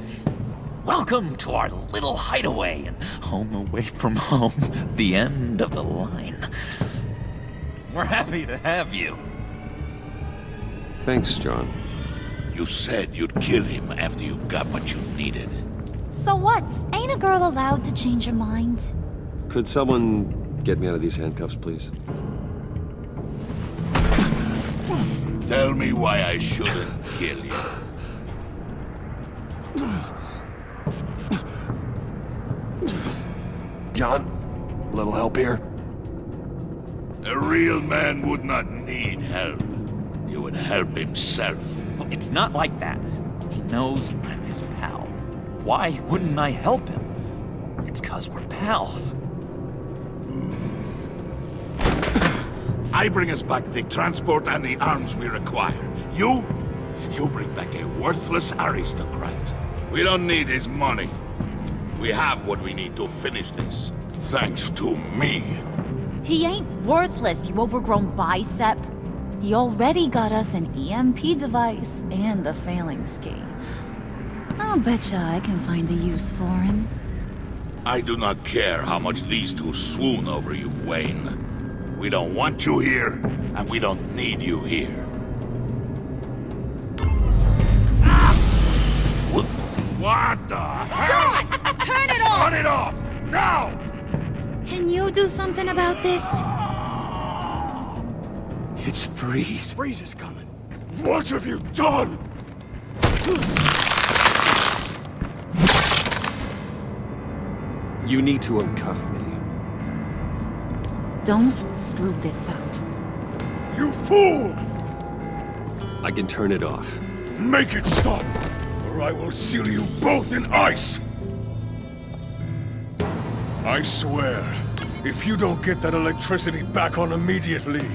Welcome to our little hideaway and home away from home, the end of the line. We're happy to have you. Thanks, John. You said you'd kill him after you got what you needed. So what? Ain't a girl allowed to change her mind? Could someone get me out of these handcuffs, please? Tell me why I shouldn't kill you. John, a little help here? A real man would not need help. He would help himself. Look, it's not like that. He knows I'm his pal. Why wouldn't I help him? It's 'cause we're pals. I bring us back the transport and the arms we require. You bring back a worthless aristocrat. We don't need his money. We have what we need to finish this. Thanks to me. He ain't worthless, you overgrown bicep. He already got us an EMP device and the failing ski. I'll betcha I can find a use for him. I do not care how much these two swoon over you, Wayne. We don't want you here, and we don't need you here. Whoops. What the hell? John! Turn it off! Turn it off! Now! Can you do something about this? It's Freeze. Freeze is coming. What have you done? You need to uncuff me. Don't screw this up. You fool! I can turn it off. Make it stop, or I will seal you both in ice! I swear, if you don't get that electricity back on immediately,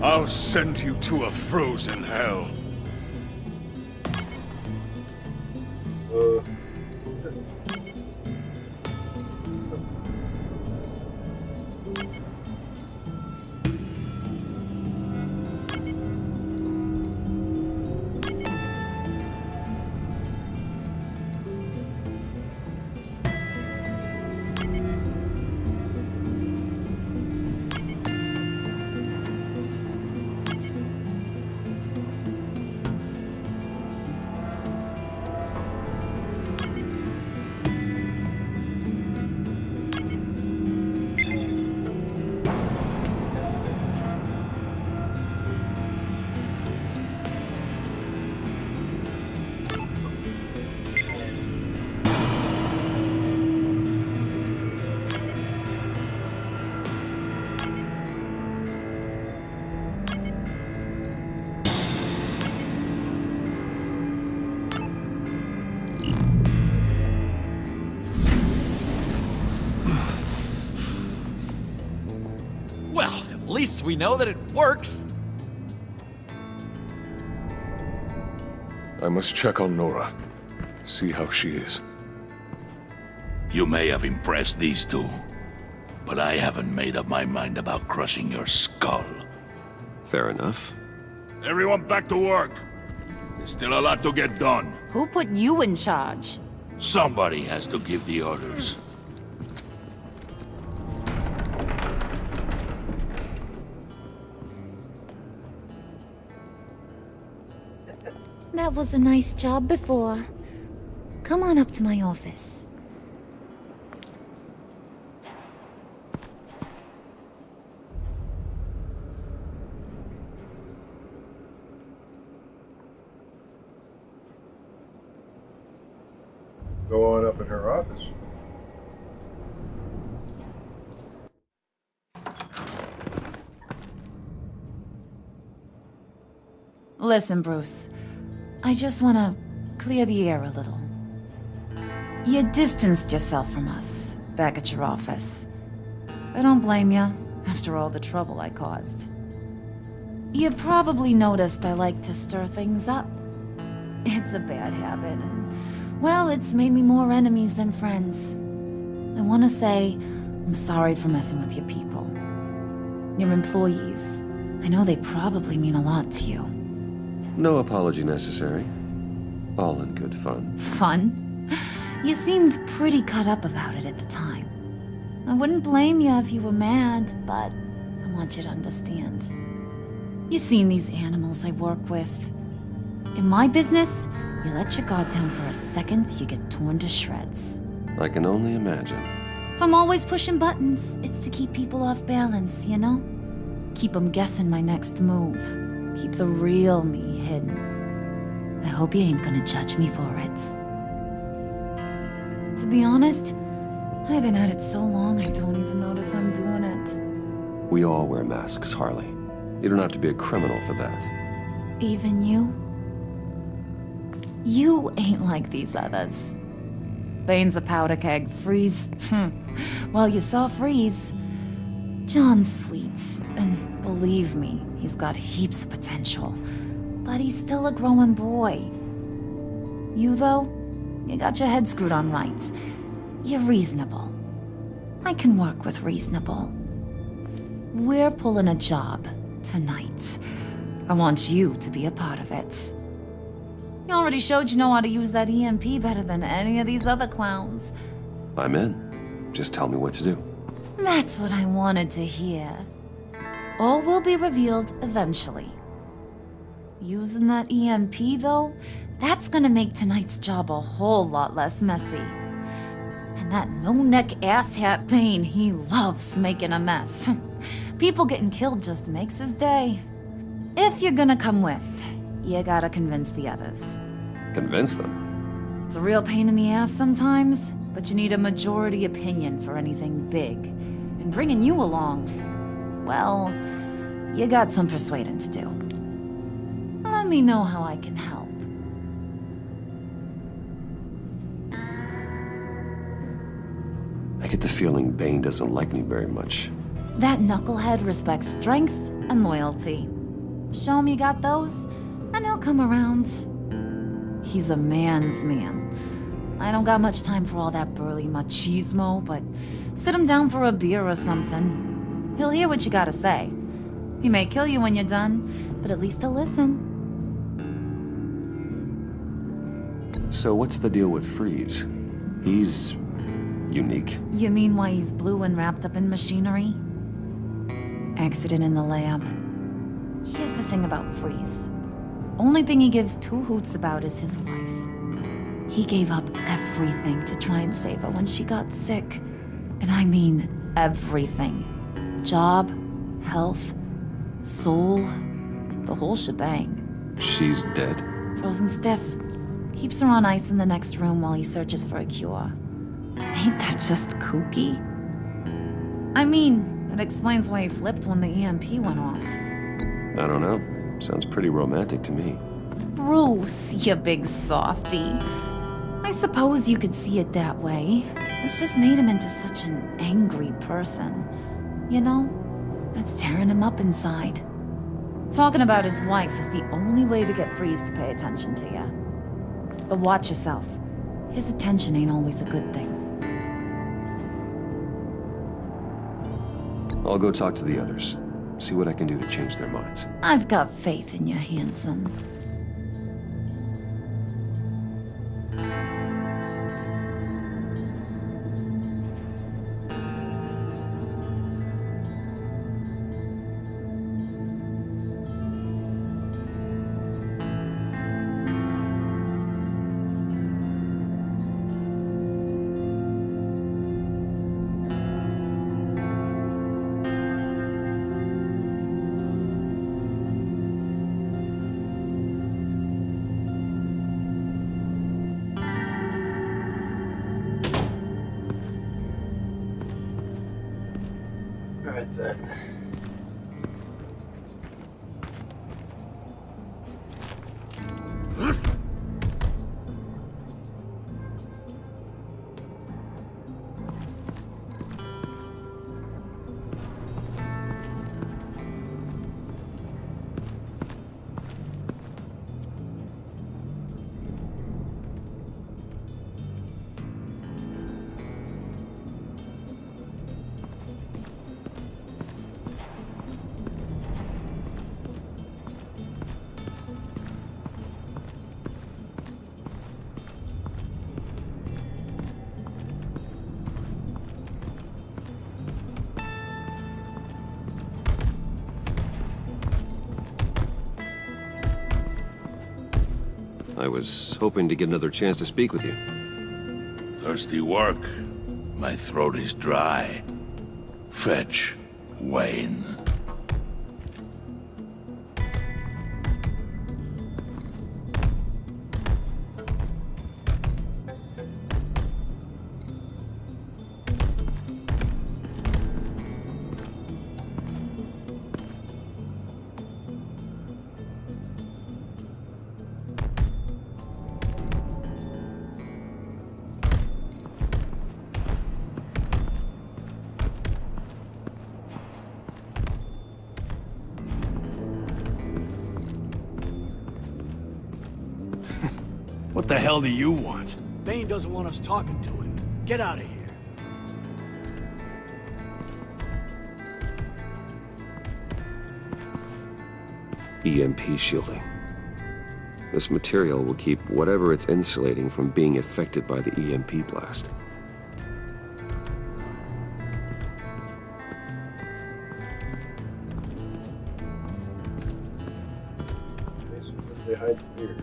I'll send you to a frozen hell. least we know that it works. I must check on Nora. See how she is. You may have impressed these two, but I haven't made up my mind about crushing your skull. Fair enough. Everyone back to work. There's still a lot to get done. Who put you in charge? Somebody has to give the orders. That was a nice job before. Come on up to my office. Go on up in her office. Listen, Bruce. I just want to clear the air a little. You distanced yourself from us back at your office. I don't blame you, after all the trouble I caused. You probably noticed I like to stir things up. It's a bad habit, and, well, it's made me more enemies than friends. I want to say I'm sorry for messing with your people. Your employees. I know they probably mean a lot to you. No apology necessary. All in good fun. Fun? You seemed pretty cut up about it at the time. I wouldn't blame you if you were mad, but I want you to understand. You've seen these animals I work with. In my business, you let your guard down for a second, you get torn to shreds. I can only imagine. If I'm always pushing buttons, it's to keep people off balance, you know? Keep them guessing my next move. Keep the real me hidden. I hope you ain't gonna judge me for it. To be honest, I've been at it so long I don't even notice I'm doing it. We all wear masks, Harley. You don't have to be a criminal for that. Even you? You ain't like these others. Bane's a powder keg. Freeze. Well, you saw Freeze. John's sweet, and believe me, he's got heaps of potential. But he's still a growing boy. You, though, you got your head screwed on right. You're reasonable. I can work with reasonable. We're pulling a job tonight. I want you to be a part of it. You already showed you know how to use that EMP better than any of these other clowns. I'm in. Just tell me what to do. That's what I wanted to hear. All will be revealed eventually. Using that EMP, though, that's gonna make tonight's job a whole lot less messy. And that no-neck asshat Bane, he loves making a mess. People getting killed just makes his day. If you're gonna come with, you gotta convince the others. Convince them? It's a real pain in the ass sometimes, but you need a majority opinion for anything big. And bringing you along, well, you got some persuading to do. Let me know how I can help. I get the feeling Bane doesn't like me very much. That knucklehead respects strength and loyalty. Show him you got those, and he'll come around. He's a man's man. I don't got much time for all that burly machismo, but sit him down for a beer or something. He'll hear what you gotta say. He may kill you when you're done, but at least he'll listen. So what's the deal with Freeze? He's unique. You mean why he's blue and wrapped up in machinery? Accident in the lab. Here's the thing about Freeze. Only thing he gives two hoots about is his wife. He gave up everything to try and save her when she got sick. And I mean everything. Job, health, soul, the whole shebang. She's dead? Frozen stiff. Keeps her on ice in the next room while he searches for a cure. Ain't that just kooky? I mean, it explains why he flipped when the EMP went off. I don't know. Sounds pretty romantic to me. Bruce, you big softy. I suppose you could see it that way. It's just made him into such an angry person. You know? It's tearing him up inside. Talking about his wife is the only way to get Freeze to pay attention to you. But watch yourself. His attention ain't always a good thing. I'll go talk to the others. See what I can do to change their minds. I've got faith in you, handsome. Right then. I was hoping to get another chance to speak with you. Thirsty work. My throat is dry. Fetch Wayne. What the hell do you want? Bane doesn't want us talking to him. Get out of here. EMP shielding. This material will keep whatever it's insulating from being affected by the EMP blast. They hide here.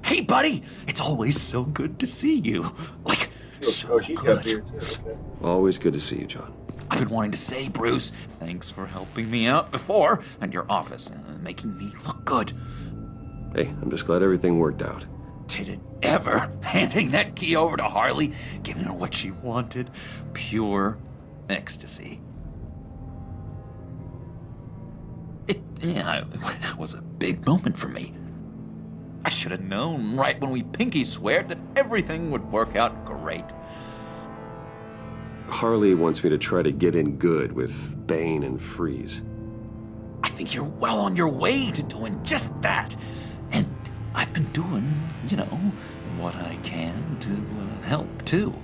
Hey, buddy! It's always so good to see you. Like, so good. Always good to see you, John. I've been wanting to say, Bruce, thanks for helping me out before at your office, making me look good. Hey, I'm just glad everything worked out. Did it ever? Handing that key over to Harley, giving her what she wanted. Pure ecstasy. It was a big moment for me. I should have known right when we pinky sweared that everything would work out great. Harley wants me to try to get in good with Bane and Freeze. I think you're well on your way to doing just that. And I've been doing, what I can to help, too.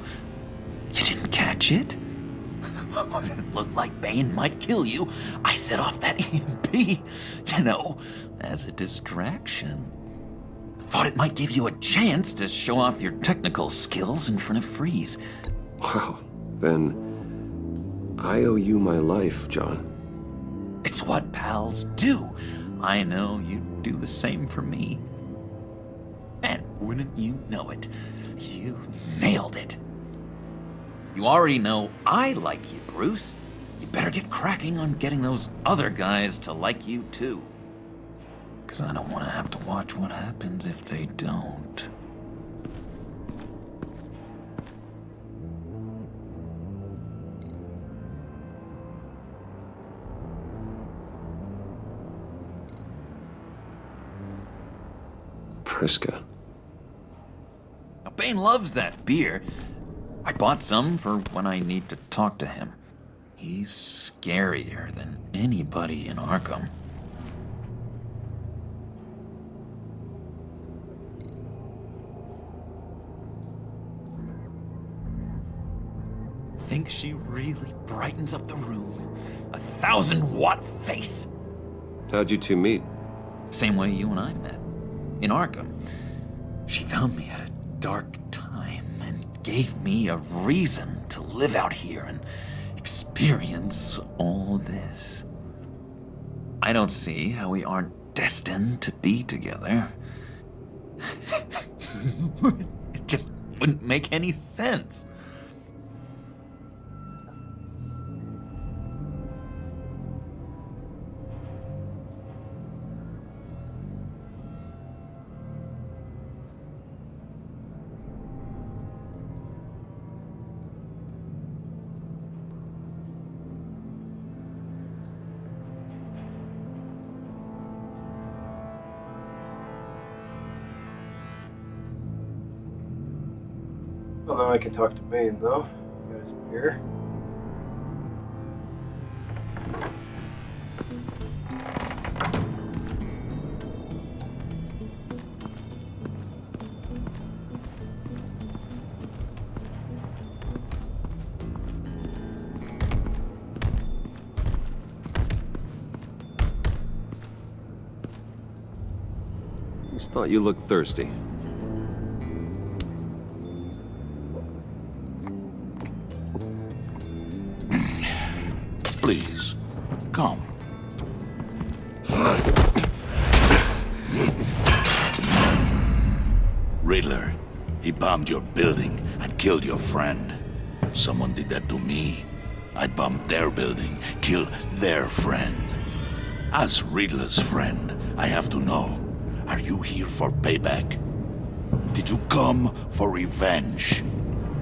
You didn't catch it? When it looked like Bane might kill you, I set off that EMP, as a distraction. Thought it might give you a chance to show off your technical skills in front of Freeze. Wow, then I owe you my life, John. It's what pals do. I know you'd do the same for me. And wouldn't you know it, you nailed it. You already know I like you, Bruce. You better get cracking on getting those other guys to like you too. 'Cause I don't want to have to watch what happens if they don't. Priska. Now, Bane loves that beer. I bought some for when I need to talk to him. He's scarier than anybody in Arkham. Think she really brightens up the room? 1,000-watt face! How'd you two meet? Same way you and I met. In Arkham. She found me at a dark time and gave me a reason to live out here and experience all this. I don't see how we aren't destined to be together. It just wouldn't make any sense. Well, now I can talk to Bane, though. Got his beer. Just thought you looked thirsty. Please, come. Riddler, he bombed your building and killed your friend. Someone did that to me. I'd bomb their building, kill their friend. As Riddler's friend, I have to know, are you here for payback? Did you come for revenge?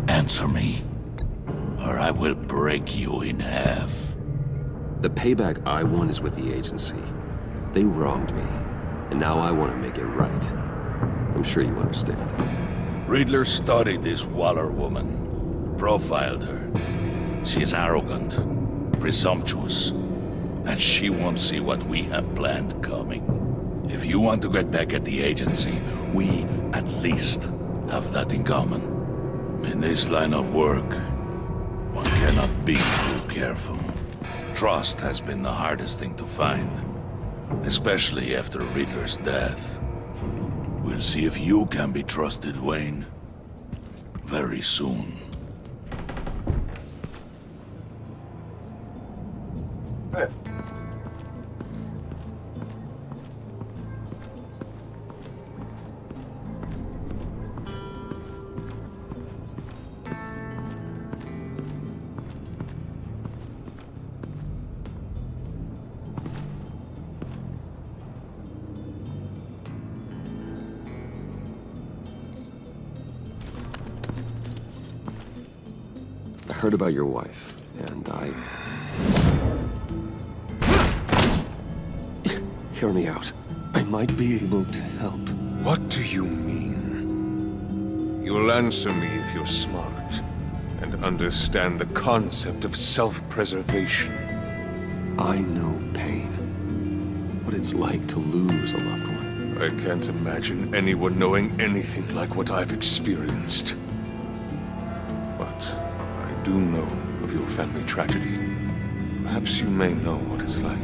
Answer me, or I will break you in half. The payback I want is with the agency. They wronged me, and now I want to make it right. I'm sure you understand. Riddler studied this Waller woman, profiled her. She's arrogant, presumptuous, and she won't see what we have planned coming. If you want to get back at the agency, we at least have that in common. In this line of work, one cannot be too careful. Trust has been the hardest thing to find, especially after Riddler's death. We'll see if you can be trusted, Wayne, very soon. Hey. I heard about your wife, and I... Hear me out. I might be able to help. What do you mean? You'll answer me if you're smart and understand the concept of self-preservation. I know pain. What it's like to lose a loved one. I can't imagine anyone knowing anything like what I've experienced. But I do know of your family tragedy. Perhaps you may know what it's like.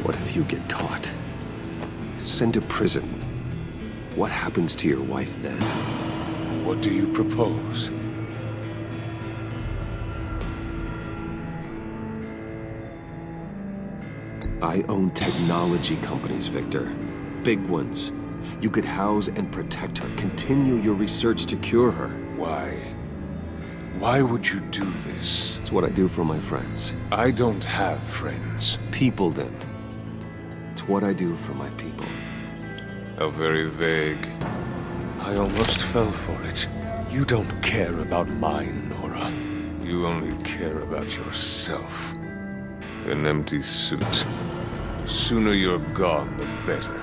What if you get caught? Sent to prison? What happens to your wife then? What do you propose? I own technology companies, Victor. Big ones. You could house and protect her. Continue your research to cure her. Why? Why would you do this? It's what I do for my friends. I don't have friends. People, then. It's what I do for my people. How very vague. I almost fell for it. You don't care about mine, Nora. You only care about yourself. An empty suit. The sooner you're gone, the better.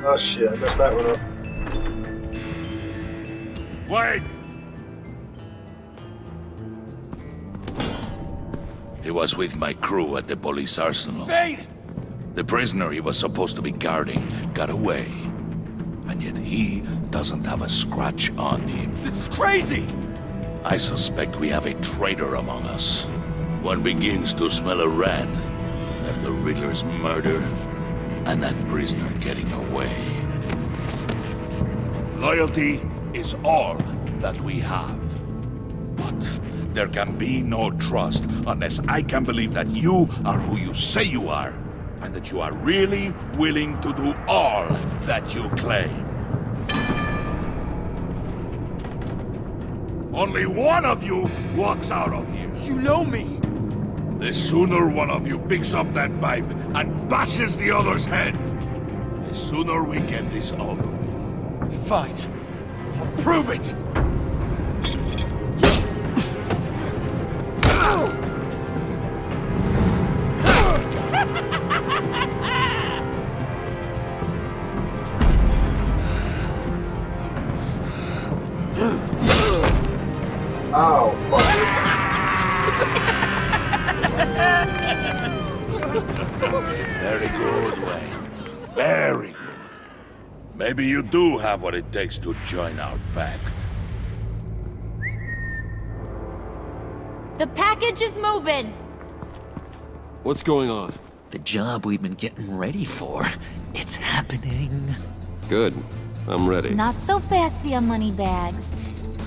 Oh shit, I messed that one up. Wait! He was with my crew at the police arsenal. Bane! The prisoner he was supposed to be guarding got away. And yet he doesn't have a scratch on him. This is crazy! I suspect we have a traitor among us. One begins to smell a rat after Riddler's murder and that prisoner getting away. Loyalty is all that we have. But there can be no trust unless I can believe that you are who you say you are, and that you are really willing to do all that you claim. Only one of you walks out of here. You know me! The sooner one of you picks up that pipe and bashes the other's head, the sooner we get this over with. Fine. I'll prove it! Oh, fuck. Very good, Wayne. Very good. Maybe you do have what it takes to join our pact. The package is moving. What's going on? The job we've been getting ready for. It's happening. Good. I'm ready. Not so fast, the Moneybags.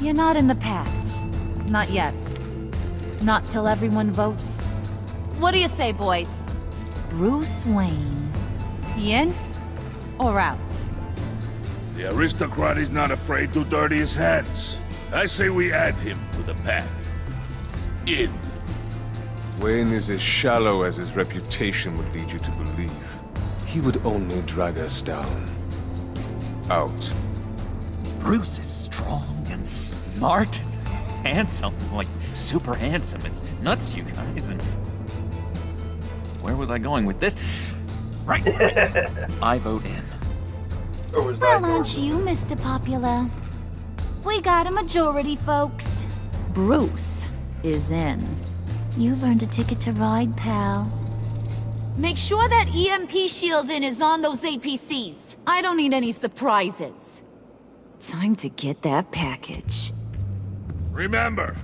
You're not in the pact. Not yet. Not till everyone votes. What do you say, boys? Bruce Wayne. In or out? The aristocrat is not afraid to dirty his hands. I say we add him to the pact. In. Wayne is as shallow as his reputation would lead you to believe. He would only drag us down. Out. Bruce is strong and smart and handsome. Like, super handsome. It's nuts, you guys. And where was I going with this? Right. I vote in. Or was Well, that aren't you, Mr. Popular? We got a majority, folks. Bruce is in. You've earned a ticket to ride, pal. Make sure that EMP shielding is on those APCs. I don't need any surprises. Time to get that package. Remember,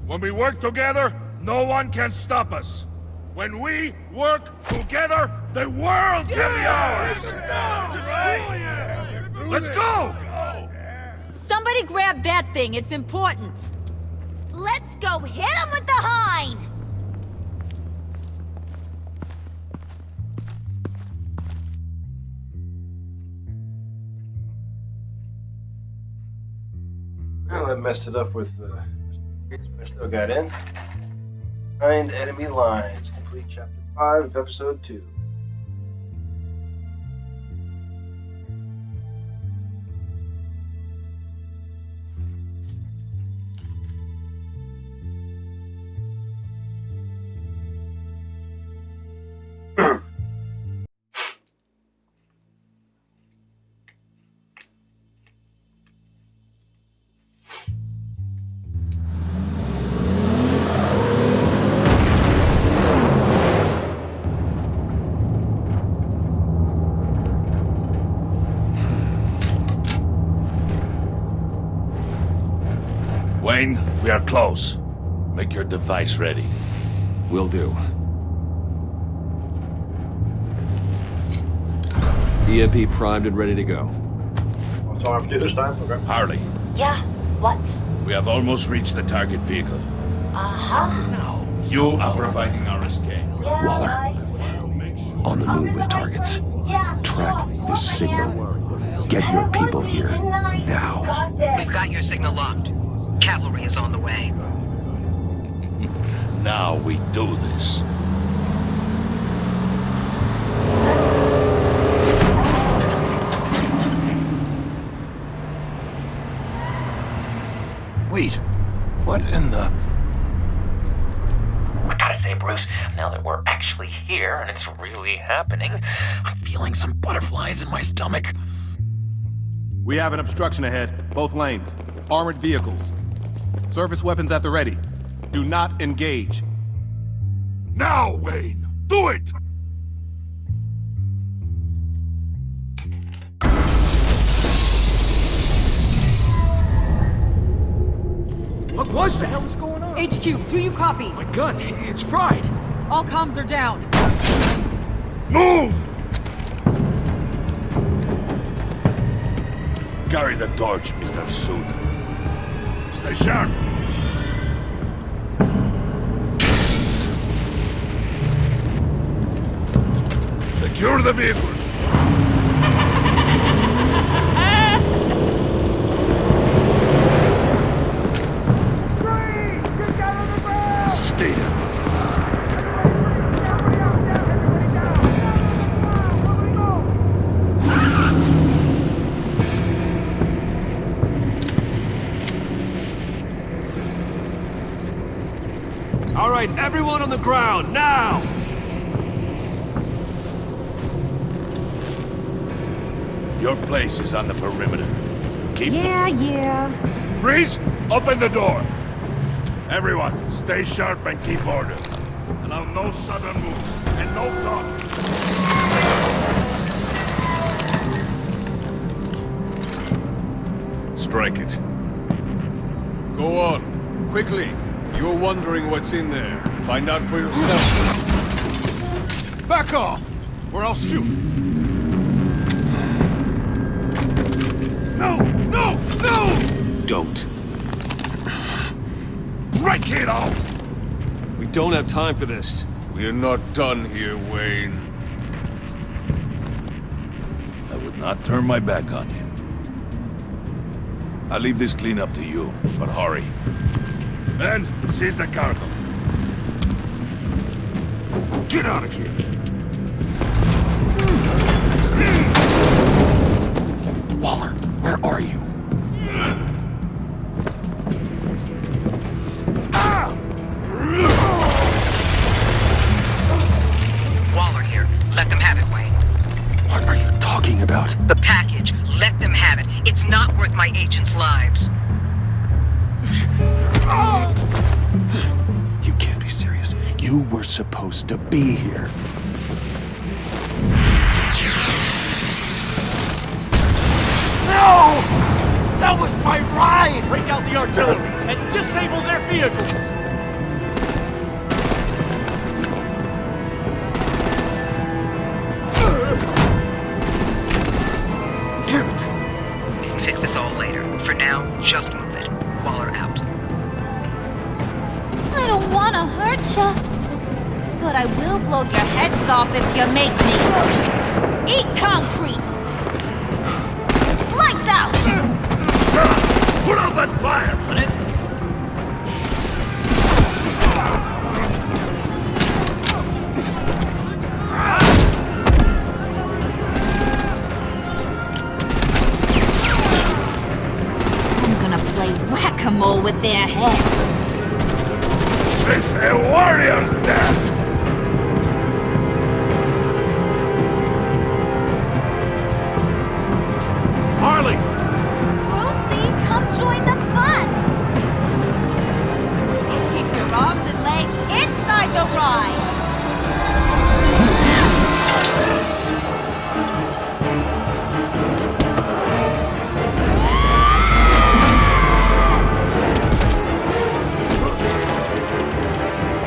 when we work together, no one can stop us. When we work together, the world can be ours! Let's go! Somebody grab that thing, it's important. Let's go hit him with the hind! Well, I messed it up with the... but I still got in. Behind enemy lines. Complete chapter 5 of episode 2. Wayne, we are close. Make your device ready. Will do. EMP primed and ready to go. That's all I have to do this time? Okay. Harley, Yeah, what? we have almost reached the target vehicle. Uh-huh. You are providing our escape. Yeah, Waller. right. I want to make sure On the move with targets. Track this signal. Get your people here, now. We've got your signal locked. Cavalry is on the way. Now we do this. Wait, what in the... I gotta say, Bruce, now that we're actually here and it's really happening, I'm feeling some butterflies in my stomach. We have an obstruction ahead, both lanes. Armored vehicles. Surface weapons at the ready. Do not engage. Now, Wayne! Do it! What was that? What the hell is going on? HQ, do you copy? My gun, it's fried. All comms are down. Move! Carry the torch, Mr. Suit. Stay sharp. Secure the vehicle. Stay down. All right, everyone on the ground, now! Your place is on the perimeter. Keep Yeah. Freeze! Open the door! Everyone, stay sharp and keep order. Allow no sudden moves, and no talking. Strike it. Go on. Quickly. You're wondering what's in there. Find out for yourself. Back off, or I'll shoot. No! No! No! Don't. Break it off! We don't have time for this. We're not done here, Wayne. I would not turn my back on you. I'll leave this clean up to you, but hurry. Men, seize the cargo. Get out of here! Waller, where are you? Waller here. Let them have it, Wayne. What are you talking about? The package. Let them have it. It's not worth my agents' lives. You can't be serious. You were supposed to be here. No! That was my ride! Break out the artillery and disable their vehicles! Damn it! We can fix this all later. For now, just move it. Waller out. I don't want to hurt ya, but I will blow your heads off if you make me. Eat concrete! Lights out! Put out that fire! I'm gonna play whack-a-mole with their heads. It's a warrior's death! Harley! Brucey, come join the fun! Keep your arms and legs inside the ride!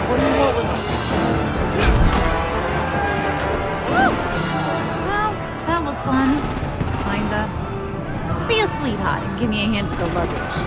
What do you want with us? Woo! Well, that was fun. Kinda. Be a sweetheart and give me a hand with the luggage.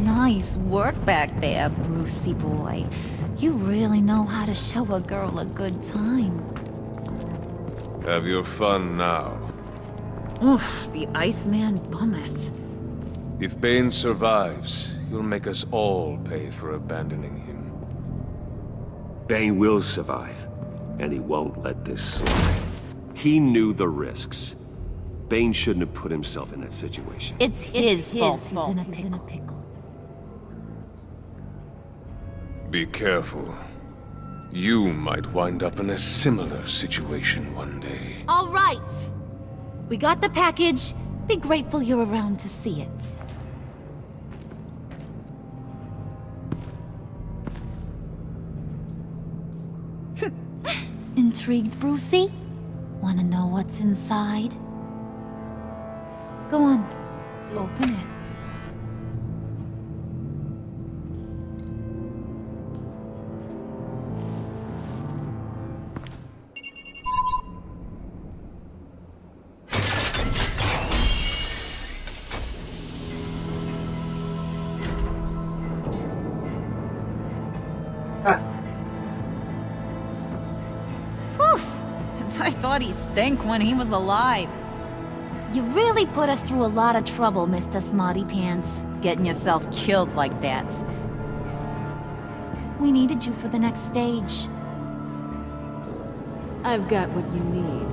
Nice work back there, Brucey boy. You really know how to show a girl a good time. Have your fun now. Oof, the Iceman bummeth. If Bane survives, you'll make us all pay for abandoning him. Bane will survive, and he won't let this slide. He knew the risks. Bane shouldn't have put himself in that situation. It's his fault. He's in a pickle. Be careful. You might wind up in a similar situation one day. All right. We got the package. Be grateful you're around to see it. Intrigued, Brucey? Wanna know what's inside? Go on. Open it. I thought he stank when he was alive. You really put us through a lot of trouble, Mr. Smarty Pants. Getting yourself killed like that. We needed you for the next stage. I've got what you need.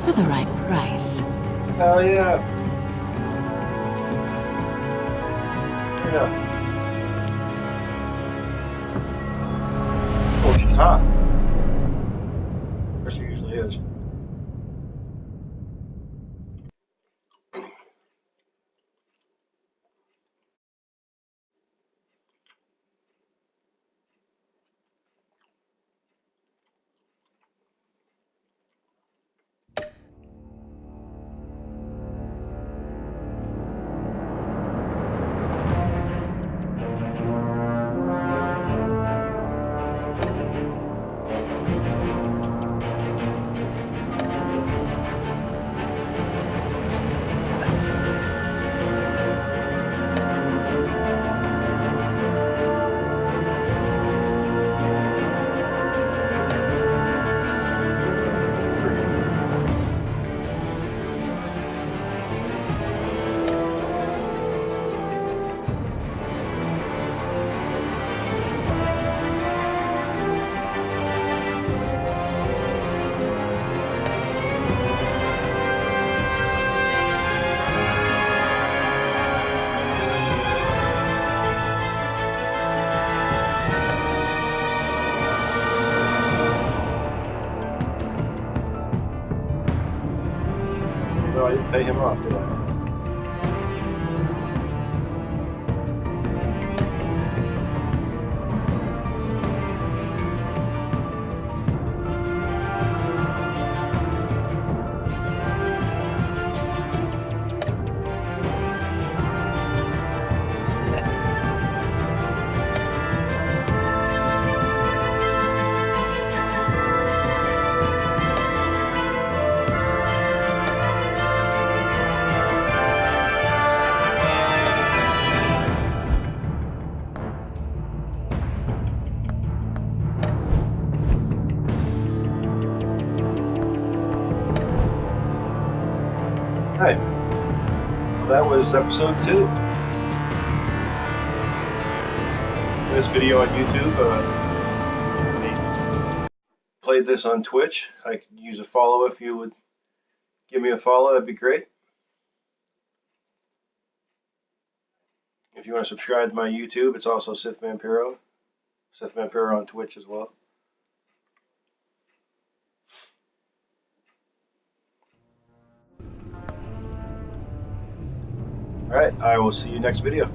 For the right price. Hell yeah. Yeah. Oh, she's hot. Or she usually is. No, I didn't pay him off, did I? Hey, well, that was episode 2. This video on YouTube. I played this on Twitch. I could use a follow if you would give me a follow. That'd be great. If you want to subscribe to my YouTube, it's also Sith Vampiro. Sith Vampiro on Twitch as well. Alright, I will see you next video.